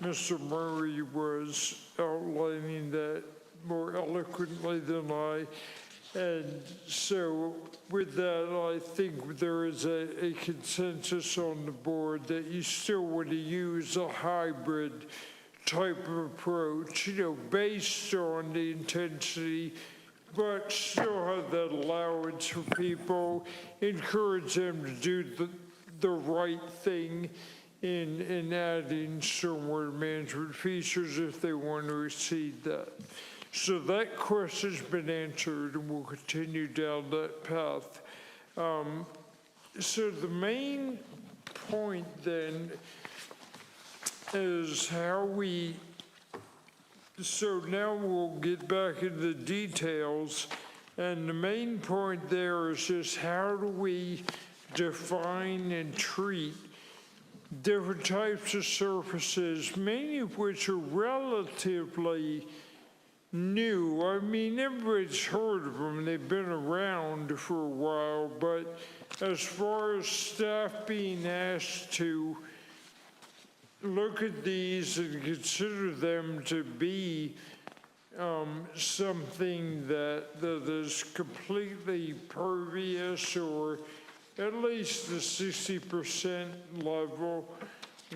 Mr. Murray was outlining that more eloquently than I. And so with that, I think there is a consensus on the board that you still want to use a hybrid type of approach, based on the intensity, but still have that allowance for people, encourage them to do the right thing in adding stormwater management features if they want to exceed that. So that question's been answered, and we'll continue down that path. So the main point then is so now we'll get back into the details, and the main point there is just how do we define and treat different types of surfaces, many of which are relatively new. I mean, everybody's heard of them. They've been around for a while, but as far as staff being asked to look at these and consider them to be something that is completely pervious, or at least the 60% level.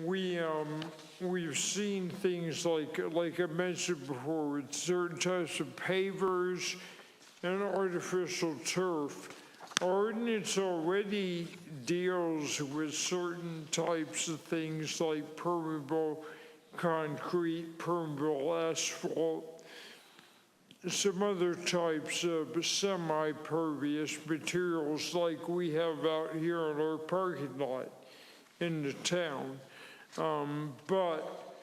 We've seen things like I mentioned before, with certain types of pavers and artificial turf. Our ordinance already deals with certain types of things like permeable concrete, permeable asphalt, some other types of semi-pervious materials like we have out here in our parking lot in the town. But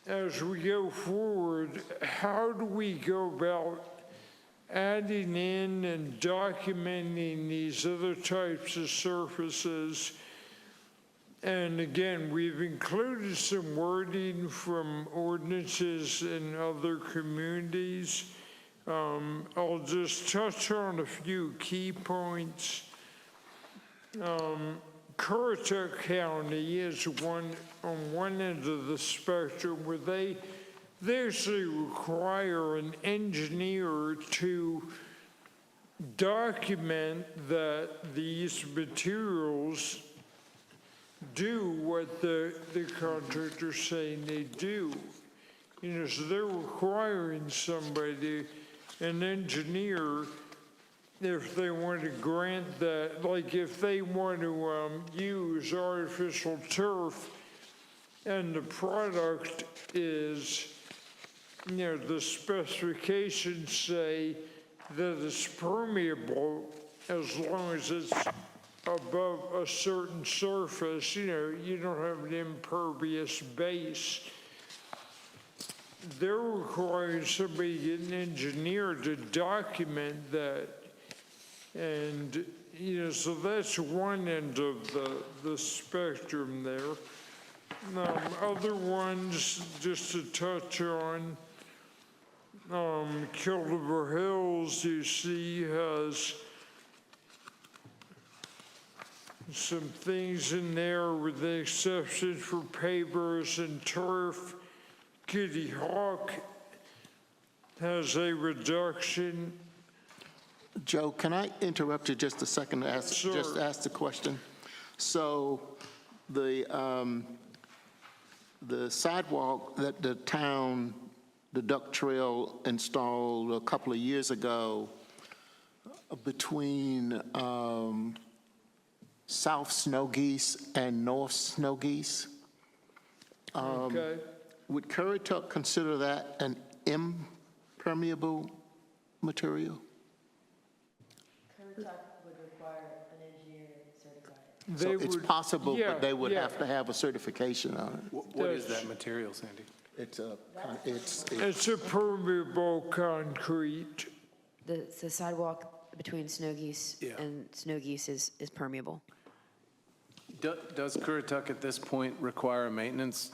as we go forward, how do we go about adding in and documenting these other types of surfaces? And again, we've included some wording from ordinances in other communities. I'll just touch on a few key points. Currituck County is on one end of the spectrum where they actually require an engineer to document that these materials do what the contractor's saying they do. You know, so they're requiring somebody, an engineer, if they want to grant that, like if they want to use artificial turf and the product is, you know, the specifications say that it's permeable as long as it's above a certain surface, you know, you don't have an impervious base. They're requiring somebody to get an engineer to document that. And, you know, so that's one end of the spectrum there. Other ones, just to touch on, Keller Hills, you see, has some things in there with the exception for pavers and turf. Kitty Hawk has a reduction. Joe, can I interrupt you just a second to ask, Sure. just ask the question? So the sidewalk that the town, the Duck Trail installed a couple of years ago between South Snow Geese and North Snow Geese, Okay. would Currituck consider that an impermeable material? Currituck would require an engineer to certify it. So They it's would- possible, yeah, but they would yeah. have to have a certification on it. What is that material, Sandy? It's a, It's a permeable concrete. The sidewalk between Snow Geese Yeah. and Snow Geese is permeable. Does Currituck at this point require a maintenance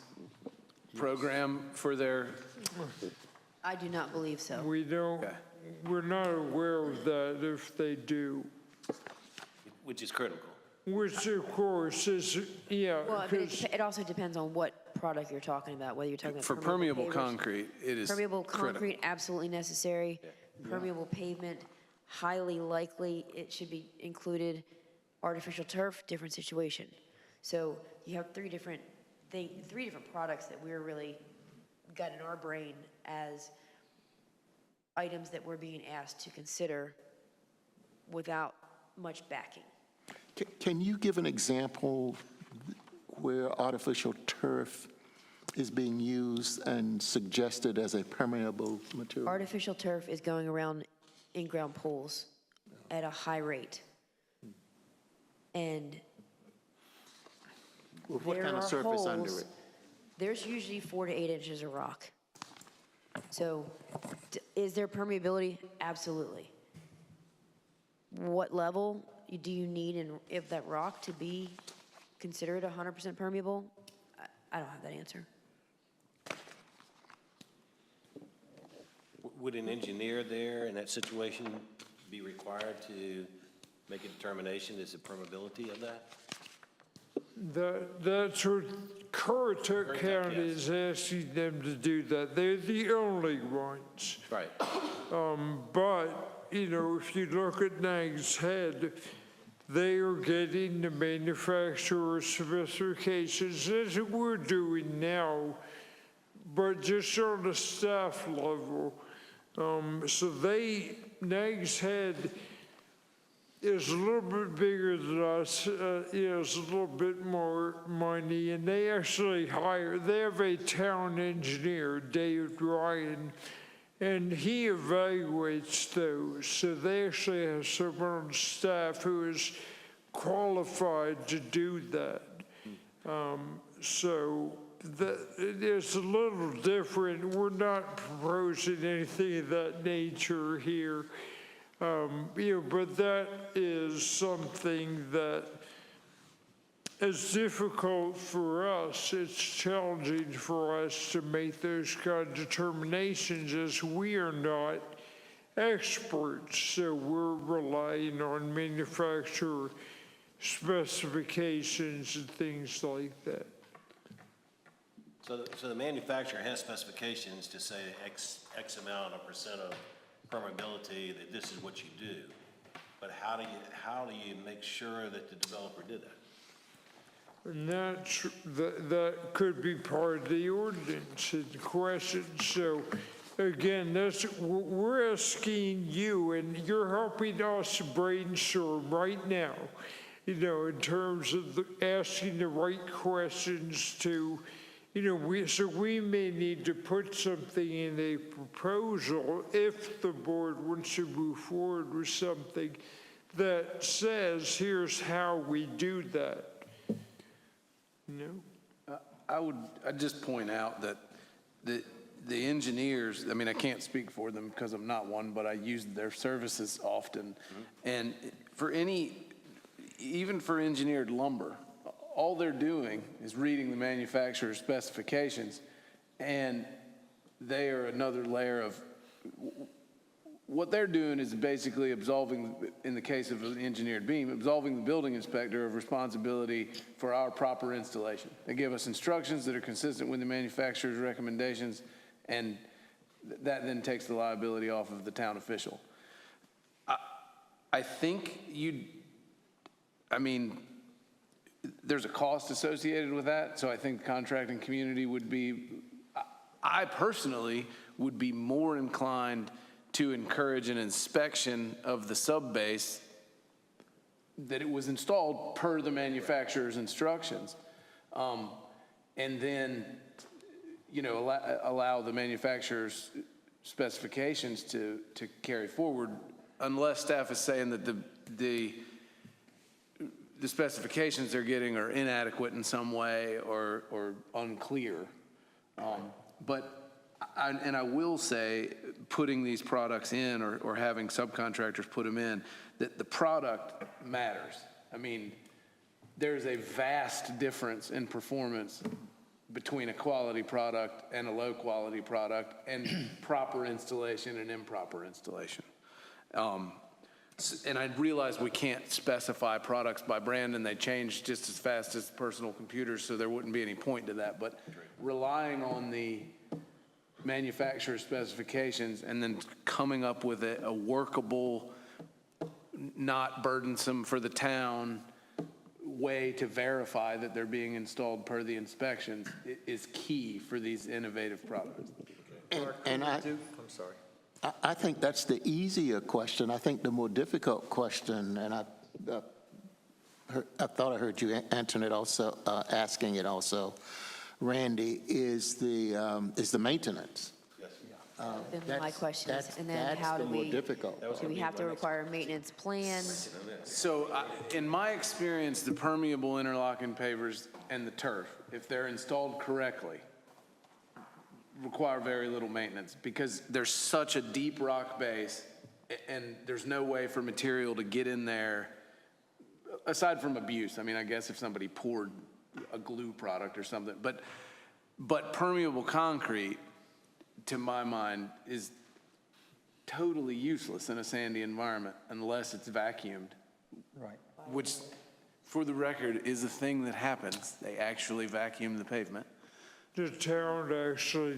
program for their, I do not believe so. We don't, Okay. we're not aware of that if they do, Which is critical. which of course is, yeah, Well, but because it also depends on what product you're talking about, whether you're talking about for permeable pavers. concrete, it is Permeable critical. concrete, absolutely necessary. Permeable pavement, highly likely it should be included. Artificial turf, different situation. So you have three different products that we're really got in our brain as items that we're being asked to consider without much backing. Can you give an example where artificial turf is being used and suggested as a permeable material? Artificial turf is going around in-ground pools at a high rate. And With what there kind of are surface under holes. it? There's usually 4 to 8 inches of rock. So is there permeability? Absolutely. What level do you need if that rock to be considered 100% permeable? I don't have that answer. Would an engineer there in that situation be required to make a determination as to permeability of that? that's what Currituck Currituck, County yes. is asking them to do that. They're the only ones. Right. But, you know, if you look at Nags Head, they are getting the manufacturer specifications as we're doing now, but just on a staff level. So Nags Head is a little bit bigger than us, is a little bit more money, and they actually they have a town engineer, David Ryan, and he evaluates those. So they actually have someone on staff who is qualified to do that. So it is a little different. We're not proposing anything of that nature here. But that is something that is difficult for us. It's challenging for us to make those kind of determinations as we are not experts. So we're relying on manufacturer specifications and things like that. So the manufacturer has specifications to say X amount or percent of permeability, that this is what you do. But how do you make sure that the developer did that? And that could be part of the ordinance in question. So again, we're asking you, and you're helping us brainstorm right now, in terms of asking the right questions to, we may need to put something in a proposal if the board wants to move forward with something that says, here's how we do that. I'd just point out that the engineers, I mean, I can't speak for them because I'm not one, but I use their services often. And even for engineered lumber, all they're doing is reading the manufacturer's specifications, and they are another layer of, what they're doing is basically absolving, in the case of an engineered beam, absolving the building inspector of responsibility for our proper installation. They give us instructions that are consistent with the manufacturer's recommendations, and that then takes the liability off of the town official. I think there's a cost associated with that, so I think the contracting community would be, I personally would be more inclined to encourage an inspection of the subbase that it was installed per the manufacturer's instructions. And then, allow the manufacturer's specifications to carry forward, unless staff is saying that the specifications they're getting are inadequate in some way or unclear. And I will say, putting these products in or having subcontractors put them in, that the product matters. I mean, there's a vast difference in performance between a quality product and a low quality product, and proper installation and improper installation. And I realize we can't specify products by brand, and they change just as fast as personal computers, so there wouldn't be any point to that. But relying on the manufacturer specifications and then coming up with a workable, not burdensome for the town way to verify that they're being installed per the inspections is key for these innovative products. And I'm sorry. I think that's the easier question. I think the more difficult question, and I thought I heard you answering it also, asking it also, Randy, is the maintenance. Then my question is, and then how do That's the more we, difficult. do we have to require a maintenance plan? So in my experience, the permeable interlocking pavers and the turf, if they're installed correctly, require very little maintenance because there's such a deep rock base and there's no way for material to get in there aside from abuse. I mean, I guess if somebody poured a glue product or something, but permeable concrete, to my mind, is totally useless in a sandy environment unless it's vacuumed. Right. Which, for the record, is a thing that happens. They actually vacuum the pavement. The town actually,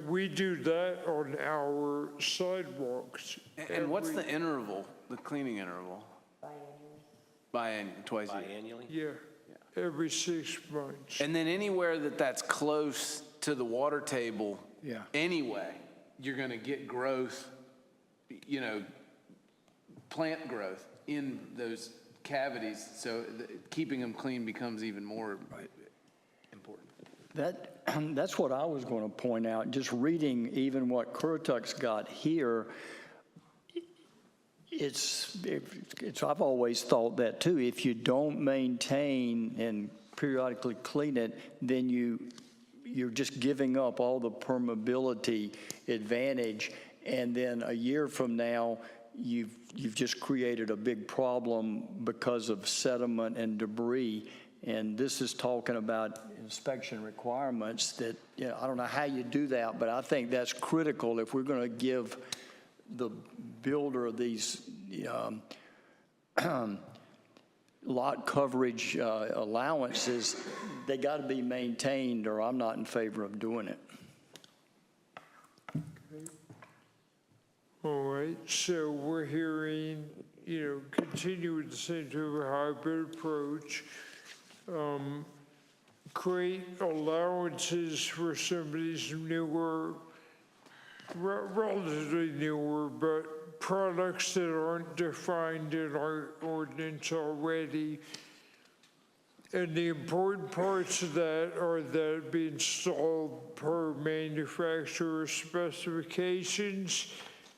we do that on our sidewalks. And what's the interval, the cleaning interval? Biannually, twice a year. Biannually? Yeah, every 6 months. And then anywhere that's close to the water table, Yeah. anyway, you're going to get growth, plant growth in those cavities. So keeping them clean becomes even more important. That's what I was going to point out. Just reading even what Currituck's got here, I've always thought that too. If you don't maintain and periodically clean it, then you're just giving up all the permeability advantage, and then a year from now, you've just created a big problem because of sediment and debris. And this is talking about inspection requirements that, I don't know how you do that, but I think that's critical if we're going to give the builder of these lot coverage allowances. They got to be maintained, or I'm not in favor of doing it. All right, so we're hearing, continue with the same type of hybrid approach. Create allowances for some of these newer, relatively newer, but products that aren't defined in our ordinance already. And the important parts of that are that it be installed per manufacturer specifications,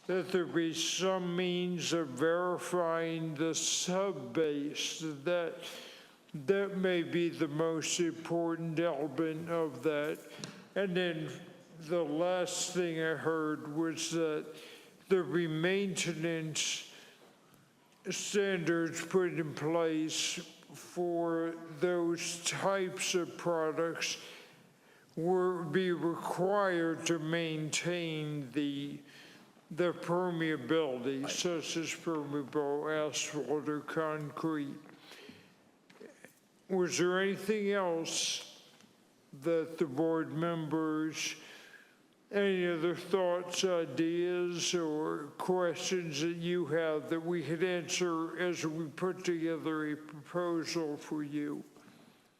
that there be some means of verifying the sub-base. That may be the most important element of that. And then the last thing I heard was that there be maintenance standards put in place for those types of products would be required to maintain the permeability, such as permeable asphalt or concrete. Was there anything else that the board members, any other thoughts, ideas, or questions that you have that we could answer as we put together a proposal for you?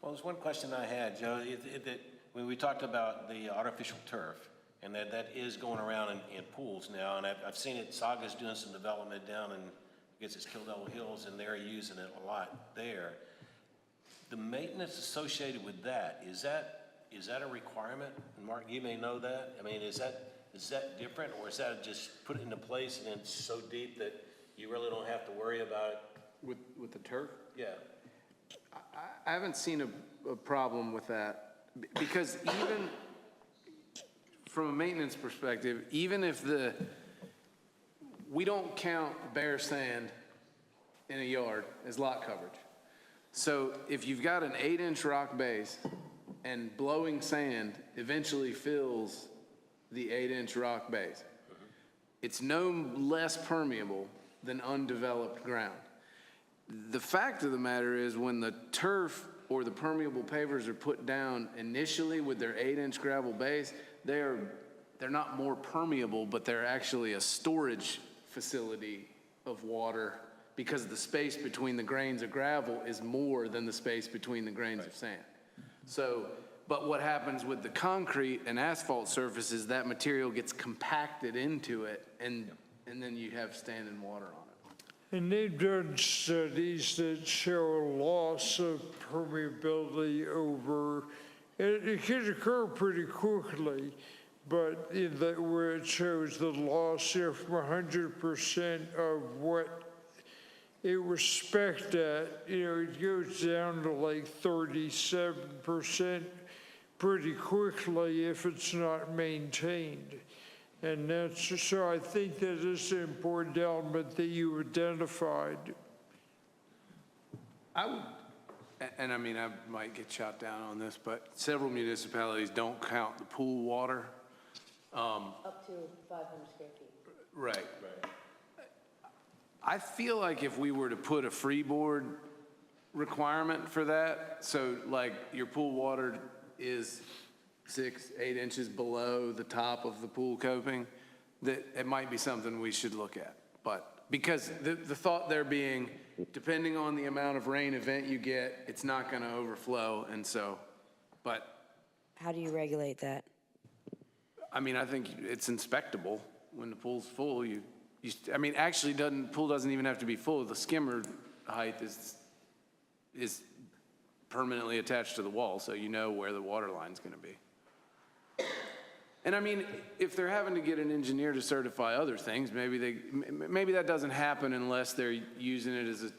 Well, there's one question I had, Joe, that when we talked about the artificial turf, and that is going around in pools now, and I've seen it, Saga's doing some development down in, I guess it's Kildare Hills, and they're using it a lot there. The maintenance associated with that, is that a requirement? And Mark, you may know that. I mean, is that different, or is that just put it into place and it's so deep that you really don't have to worry about it? With the turf? Yeah. I haven't seen a problem with that, because even from a maintenance perspective, even if we don't count bare sand in a yard as lot coverage. So if you've got an 8-inch rock base and blowing sand eventually fills the 8-inch rock base, it's no less permeable than undeveloped ground. The fact of the matter is, when the turf or the permeable pavers are put down initially with their 8-inch gravel base, they're not more permeable, but they're actually a storage facility of water, because the space between the grains of gravel is more than the space between the grains of sand. So, but what happens with the concrete and asphalt surfaces, that material gets compacted into it, and then you have standing water on it. And they've done studies that show a loss of permeability over, it can occur pretty quickly, but where it shows the loss of 100% of what it was spec'd at, it goes down to like 37% pretty quickly if it's not maintained. And so I think that is an important element that you identified. And I mean, I might get shot down on this, but several municipalities don't count the pool water. Up to 500 square feet. Right. I feel like if we were to put a freeboard requirement for that, so like your pool water is 6-8 inches below the top of the pool coping, that it might be something we should look at. But because the thought there being, depending on the amount of rain event you get, it's not going to overflow. And so, but How do you regulate that? I mean, I think it's inspectable when the pool's full. I mean, actually, pool doesn't even have to be full. The skimmer height is permanently attached to the wall, so you know where the water line's going to be. And I mean, if they're having to get an engineer to certify other things, maybe that doesn't happen unless they're using it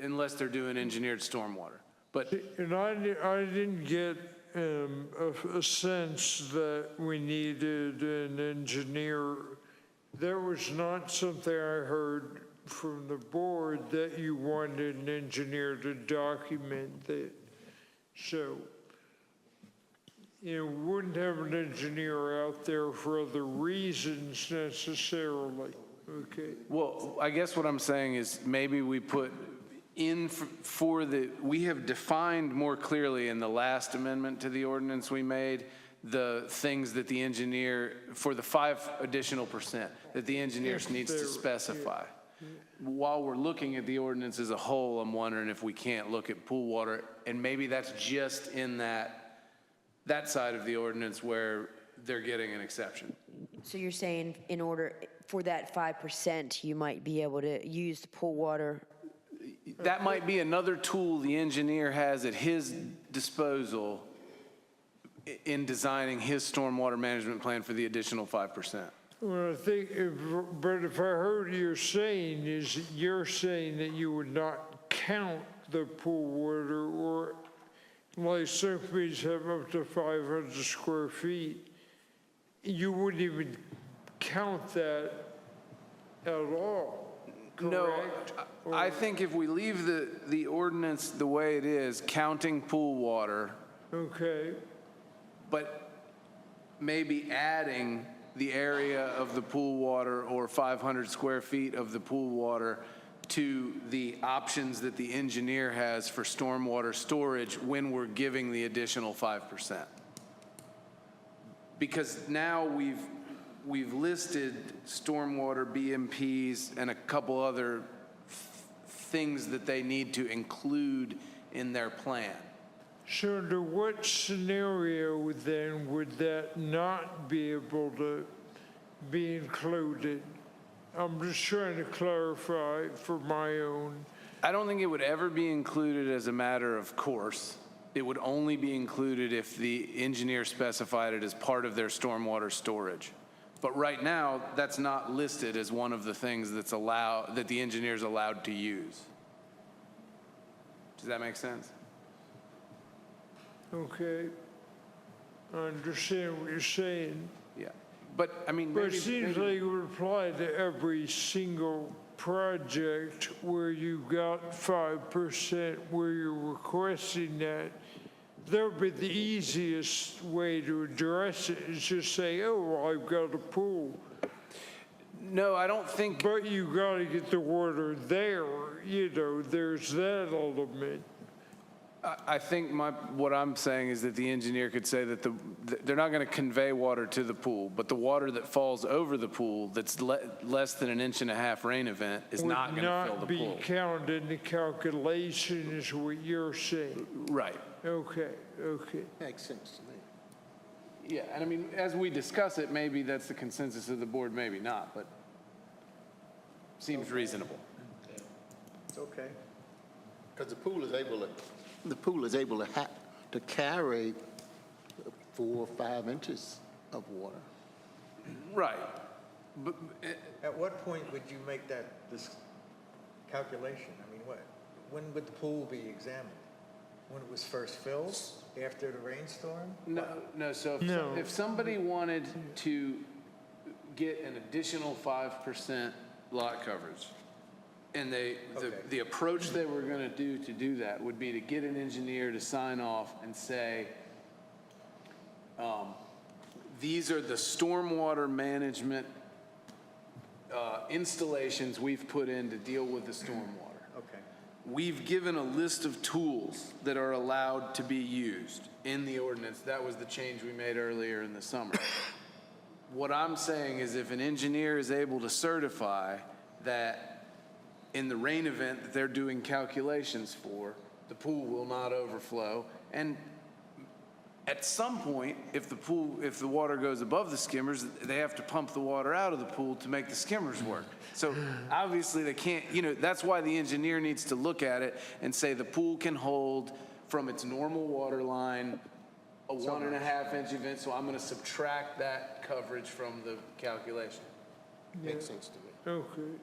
unless they're doing engineered stormwater. But And I didn't get a sense that we needed an engineer. That was not something I heard from the board, that you wanted an engineer to document that. So, wouldn't have an engineer out there for other reasons necessarily. Okay. well, I guess what I'm saying is maybe we put in we have defined more clearly in the last amendment to the ordinance we made the things that the engineer, for the 5 additional percent, that the engineer needs to specify. While we're looking at the ordinance as a whole, I'm wondering if we can't look at pool water, and maybe that's just in that side of the ordinance where they're getting an exception. So you're saying in order, for that 5%, you might be able to use the pool water? That might be another tool the engineer has at his disposal in designing his stormwater management plan for the additional 5%. Well, I think, but if I heard you saying, is you're saying that you would not count the pool water, or like some communities have up to 500 square feet, you wouldn't even count that at all, No, correct? I think if we leave the ordinance the way it is, counting pool water, Okay, but maybe adding the area of the pool water or 500 square feet of the pool water to the options that the engineer has for stormwater storage when we're giving the additional 5%. Because now we've listed stormwater BMPs and a couple other things that they need to include in their plan. so under what scenario then would that not be able to be included? I'm just trying to clarify for my own. I don't think it would ever be included as a matter of course. It would only be included if the engineer specified it as part of their stormwater storage. But right now, that's not listed as one of the things that the engineer's allowed to use. Does that make sense? Okay, I understand what you're saying. Yeah. But, I mean, But maybe, it seems like it would apply to every single project where you got 5%, where you're requesting that. That would be the easiest way to address it, is just say, oh, well, I've got a pool. no, I don't think, But you got to get the water there, there's that element. I think what I'm saying is that the engineer could say that they're not going to convey water to the pool, but the water that falls over the pool that's less than an 1.5 inch rain event is not going to fill the Would not pool. be counted in the calculation is what you're saying. Right. Okay, okay. Makes sense to me. Yeah, and I mean, as we discuss it, maybe that's the consensus of the board, maybe not, but seems reasonable. It's okay. Because the pool is able to carry 4 or 5 inches of water. Right. But At what point would you make this calculation? I mean, when would the pool be examined? When it was first filled, after the rainstorm? no, so No. if somebody wanted to get an additional 5% lot coverage, and the approach they were going to do that would be to get an engineer to sign off and say, these are the stormwater management installations we've put in to deal with the stormwater. Okay. We've given a list of tools that are allowed to be used in the ordinance. That was the change we made earlier in the summer. What I'm saying is if an engineer is able to certify that in the rain event that they're doing calculations for, the pool will not overflow. And at some point, if the water goes above the skimmers, they have to pump the water out of the pool to make the skimmers work. So obviously they can't, that's why the engineer needs to look at it and say the pool can hold from its normal water line a 1.5 inch event, so I'm going to subtract that coverage from the calculation. Makes sense to me. Okay.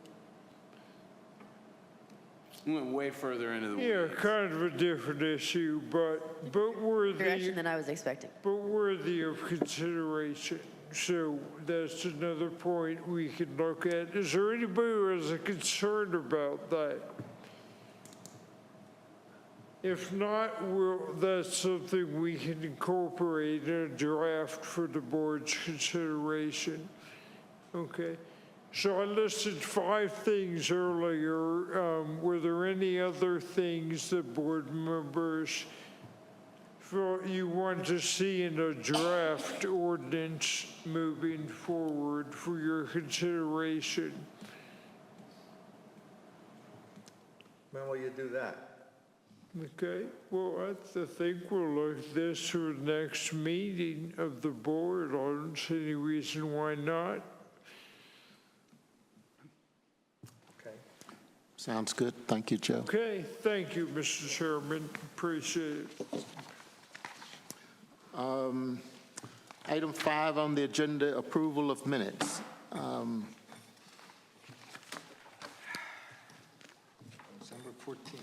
We went way further into the Yeah, weeds. kind of a different issue, but Direction worthy, than I was expecting. of consideration. So that's another point we can look at. Is there anybody who has a concern about that? If not, that's something we can incorporate in a draft for the board's consideration. Okay. So I listed 5 things earlier. Were there any other things that board members you want to see in a draft ordinance moving forward for your consideration. When will you do that? Okay, well, I think we'll look at this for the next meeting of the board. I don't see any reason why not. Okay. Sounds good. Thank you, Joe. Okay, thank you, Mr. Chairman. Appreciate it. Item 5 on the agenda, approval of minutes. December 14th.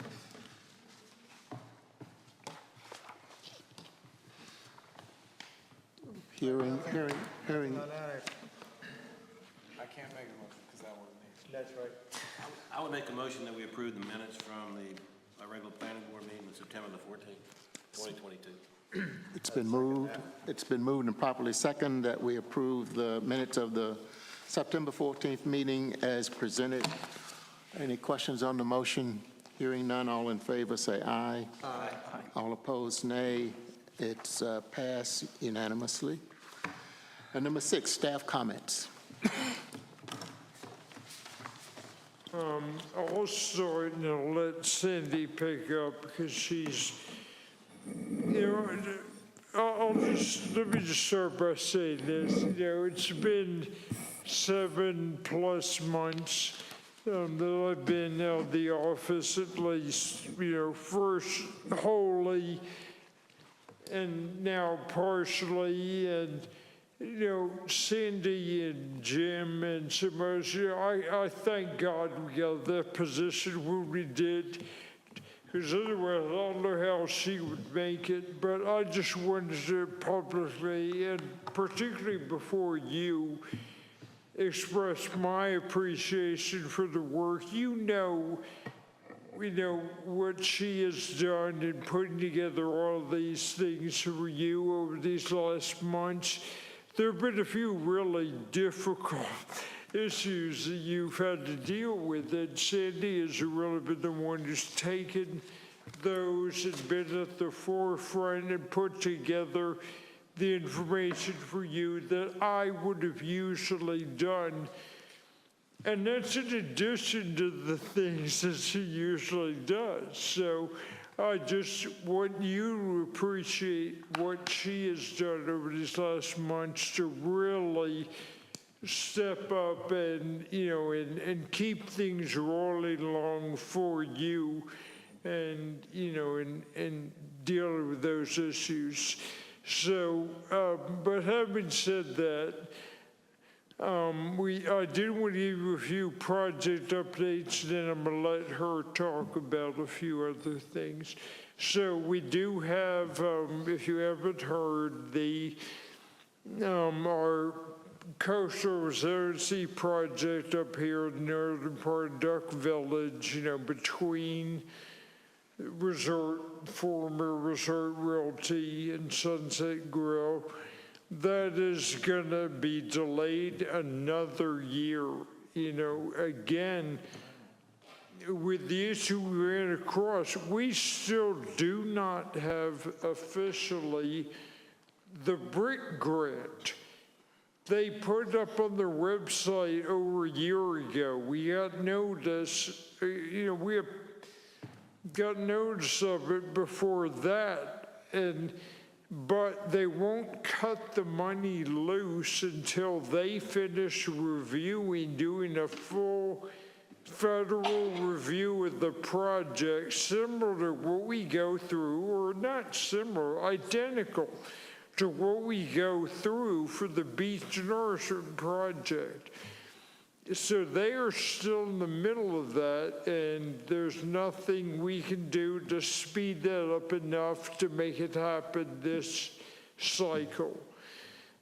Hearing. I can't make a motion because that wasn't me. That's right. I would make a motion that we approve the minutes from the regular planning board meeting on September the 14th, 2022. It's been moved and properly second that we approve the minutes of the September 14th meeting as presented. Any questions on the motion? Hearing none, all in favor say aye. Aye. All opposed, nay. It's passed unanimously. And number 6, staff comments. I'll start and I'll let Cindy pick up because she's, let me just start by saying this. It's been 7+ months that I've been out of the office, at least, first wholly and now partially, and Cindy and Jim and some others, I thank God we got that position when we did, because otherwise I don't know how she would make it, but I just wanted to publicly, and particularly before you, express my appreciation for the work. We know what she has done in putting together all these things for you over these last months. There have been a few really difficult issues that you've had to deal with, and Sandy has really been the one who's taken those and been at the forefront and put together the information for you that I would have usually done. And that's in addition to the things that she usually does. So I just want you to appreciate what she has done over these last months to really step up and, and keep things rolling along for you and, and dealing with those issues. So, but having said that, I did want to give you a few project updates, and then I'm going to let her talk about a few other things. So we do have, if you haven't heard, our coastal resiliency project up here in the northern part of Duck Village, between former Resort Realty and Sunset Grill. That is going to be delayed another year. Again, with the issue we ran across, we still do not have officially the BRIC grant. They put up on their website over a year ago. We got notice, we got notice of it before that, but they won't cut the money loose until they finish reviewing, doing a full federal review of the project, similar to what we go through, or not similar, identical to what we go through for the Beach Nourishment project. So they are still in the middle of that, and there's nothing we can do to speed that up enough to make it happen this cycle.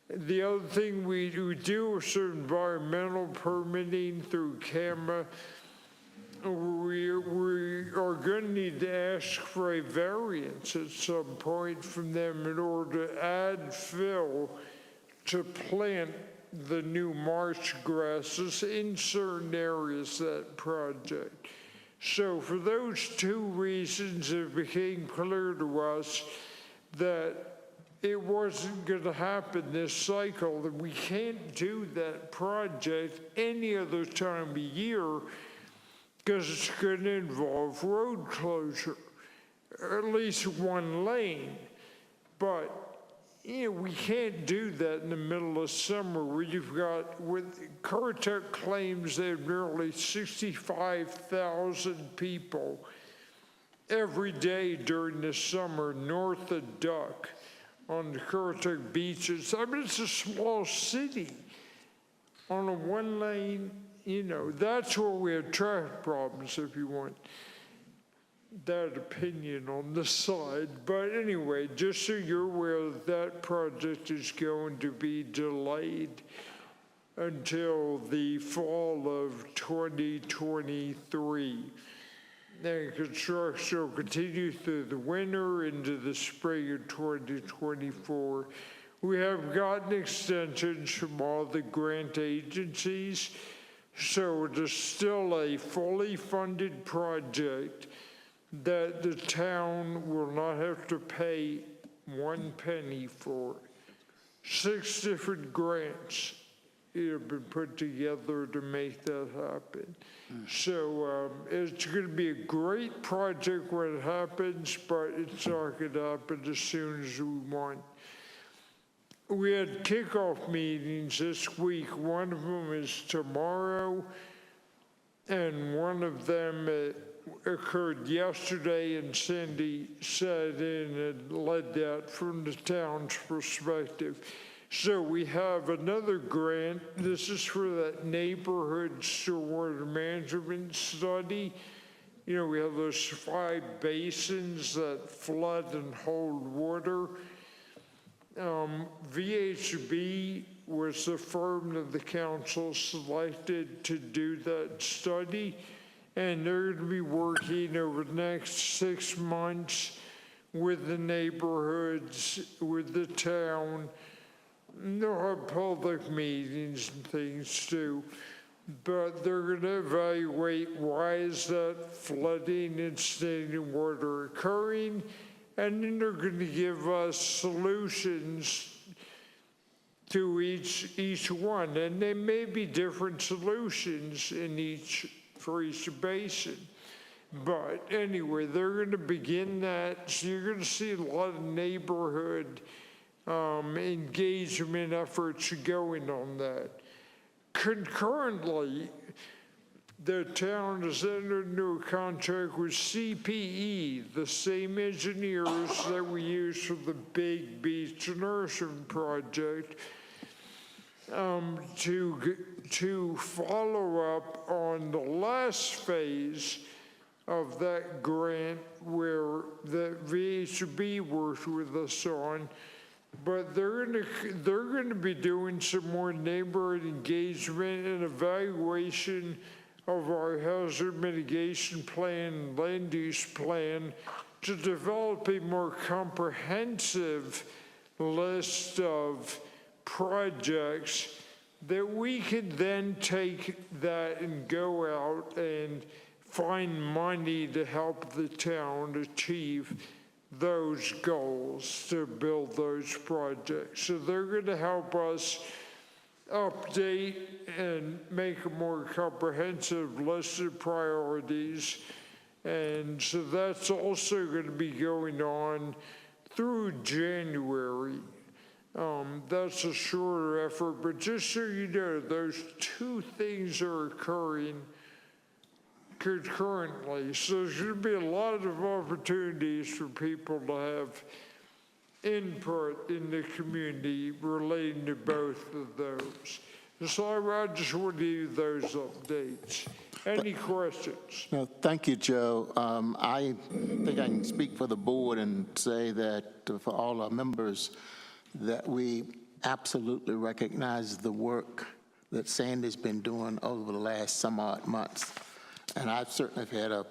The other thing we do is environmental permitting through CAMA. We are going to need to ask for a variance at some point from them in order to add fill to plant the new marsh grasses in certain areas of that project. So for those two reasons, it became clear to us that it wasn't going to happen this cycle, that we can't do that project any other time of year because it's going to involve road closure, or at least one lane. But we can't do that in the middle of summer where you've got, with Currituck claims they have nearly 65,000 people every day during the summer north of Duck on the Currituck beaches. I mean, it's a small city on a one lane, that's where we have traffic problems, if you want that opinion on the side. But anyway, just so you're aware, that project is going to be delayed until the fall of 2023. Then construction will continue through the winter into the spring of 2024. We have gotten extensions from all the grant agencies, so it is still a fully funded project that the town will not have to pay one penny for. 6 different grants have been put together to make that happen. So it's going to be a great project when it happens, but it's not going to happen as soon as we want. We had kickoff meetings this week. One of them is tomorrow, and one of them occurred yesterday, and Cindy sat in and led that from the town's perspective. So we have another grant. This is for that neighborhood stormwater management study. We have those 5 basins that flood and hold water. VHB was the firm that the council selected to do that study, and they're going to be working over the next 6 months with the neighborhoods, with the town. They'll have public meetings and things too, but they're going to evaluate why is that flooding and standing water occurring, and then they're going to give us solutions to each one, and there may be different solutions for each basin. But anyway, they're going to begin that, so you're going to see a lot of neighborhood engagement efforts going on that. Concurrently, the town has entered into a contract with CPE, the same engineers that we use for the big beach immersion project, to follow up on the last phase of that grant where the VHB worked with us on. But they're going to be doing some more neighborhood engagement and evaluation of our hazard mitigation plan, land use plan, to develop a more comprehensive list of projects that we can then take that and go out and find money to help the town achieve those goals, to build those projects. So they're going to help us update and make a more comprehensive list of priorities. And so that's also going to be going on through January. That's a shorter effort, but just so you know, those 2 things are occurring concurrently. So there should be a lot of opportunities for people to have input in the community relating to both of those. So I just want to give those updates. Any questions? No, thank you, Joe. I think I can speak for the board and say that for all our members, that we absolutely recognize the work that Sandy's been doing over the last some odd months. And I've certainly had a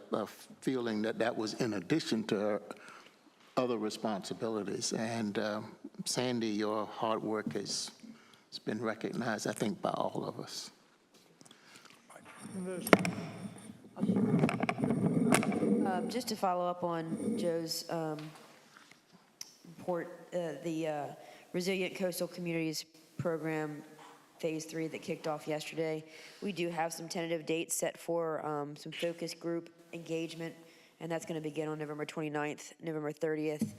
feeling that that was in addition to her other responsibilities. And Sandy, your hard work has been recognized, I think, by all of us. Just to follow up on Joe's support the Resilient Coastal Communities Program Phase 3 that kicked off yesterday. We do have some tentative dates set for some focus group engagement, and that's going to begin on November 29th, November 30th,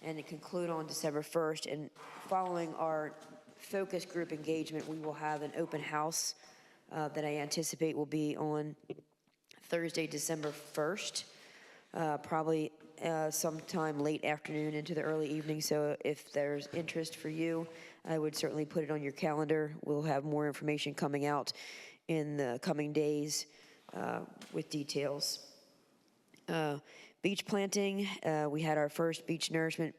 and it conclude on December 1st. And following our focus group engagement, we will have an open house that I anticipate will be on Thursday, December 1st, probably sometime late afternoon into the early evening. So if there's interest for you, I would certainly put it on your calendar. We'll have more information coming out in the coming days with details. Beach planting, we had our first beach nourishment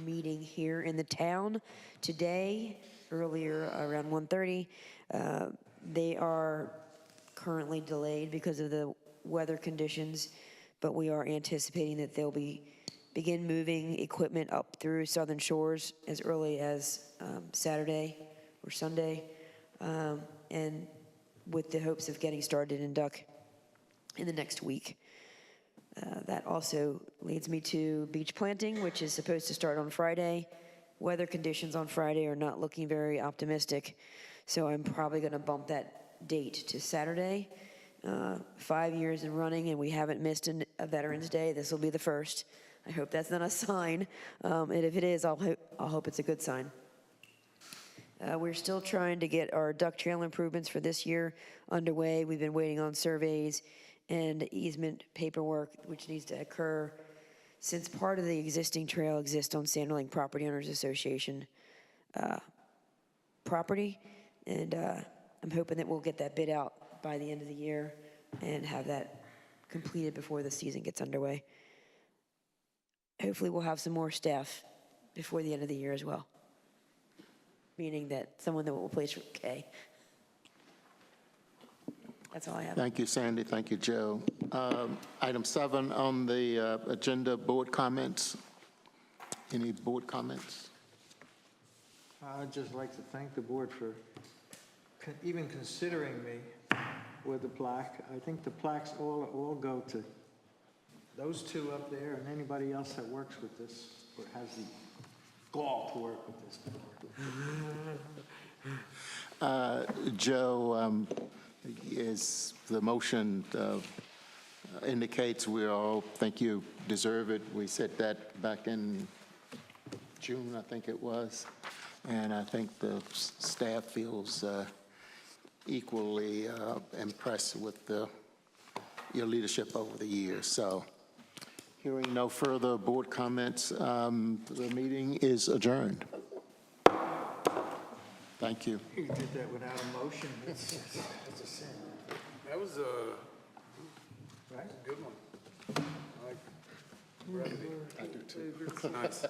meeting here in the town today, earlier around 1:30. They are currently delayed because of the weather conditions, but we are anticipating that they'll begin moving equipment up through Southern Shores as early as Saturday or Sunday, and with the hopes of getting started in Duck in the next week. That also leads me to beach planting, which is supposed to start on Friday. Weather conditions on Friday are not looking very optimistic, so I'm probably going to bump that date to Saturday. 5 years in running, and we haven't missed a Veterans Day. This will be the first. I hope that's not a sign, and if it is, I'll hope it's a good sign. We're still trying to get our duck trail improvements for this year underway. We've been waiting on surveys and easement paperwork, which needs to occur since part of the existing trail exists on Sanderling Property Owners Association property, and I'm hoping that we'll get that bid out by the end of the year and have that completed before the season gets underway. Hopefully we'll have some more staff before the end of the year as well, meaning that someone that will replace Kay. That's all I have. Thank you, Sandy. Thank you, Joe. Item 7 on the agenda, board comments. Any board comments? I'd just like to thank the board for even considering me with the plaque. I think the plaques all go to those two up there and anybody else that works with this or has the gall to work with this board. Joe, is the motion indicates we all think you deserve it. We said that back in June, I think it was, and I think the staff feels equally impressed with your leadership over the years. So hearing no further board comments, the meeting is adjourned. Thank you. You did that without a motion. It's a sin, That was a right? good one. I like brevity. I do too. Nice.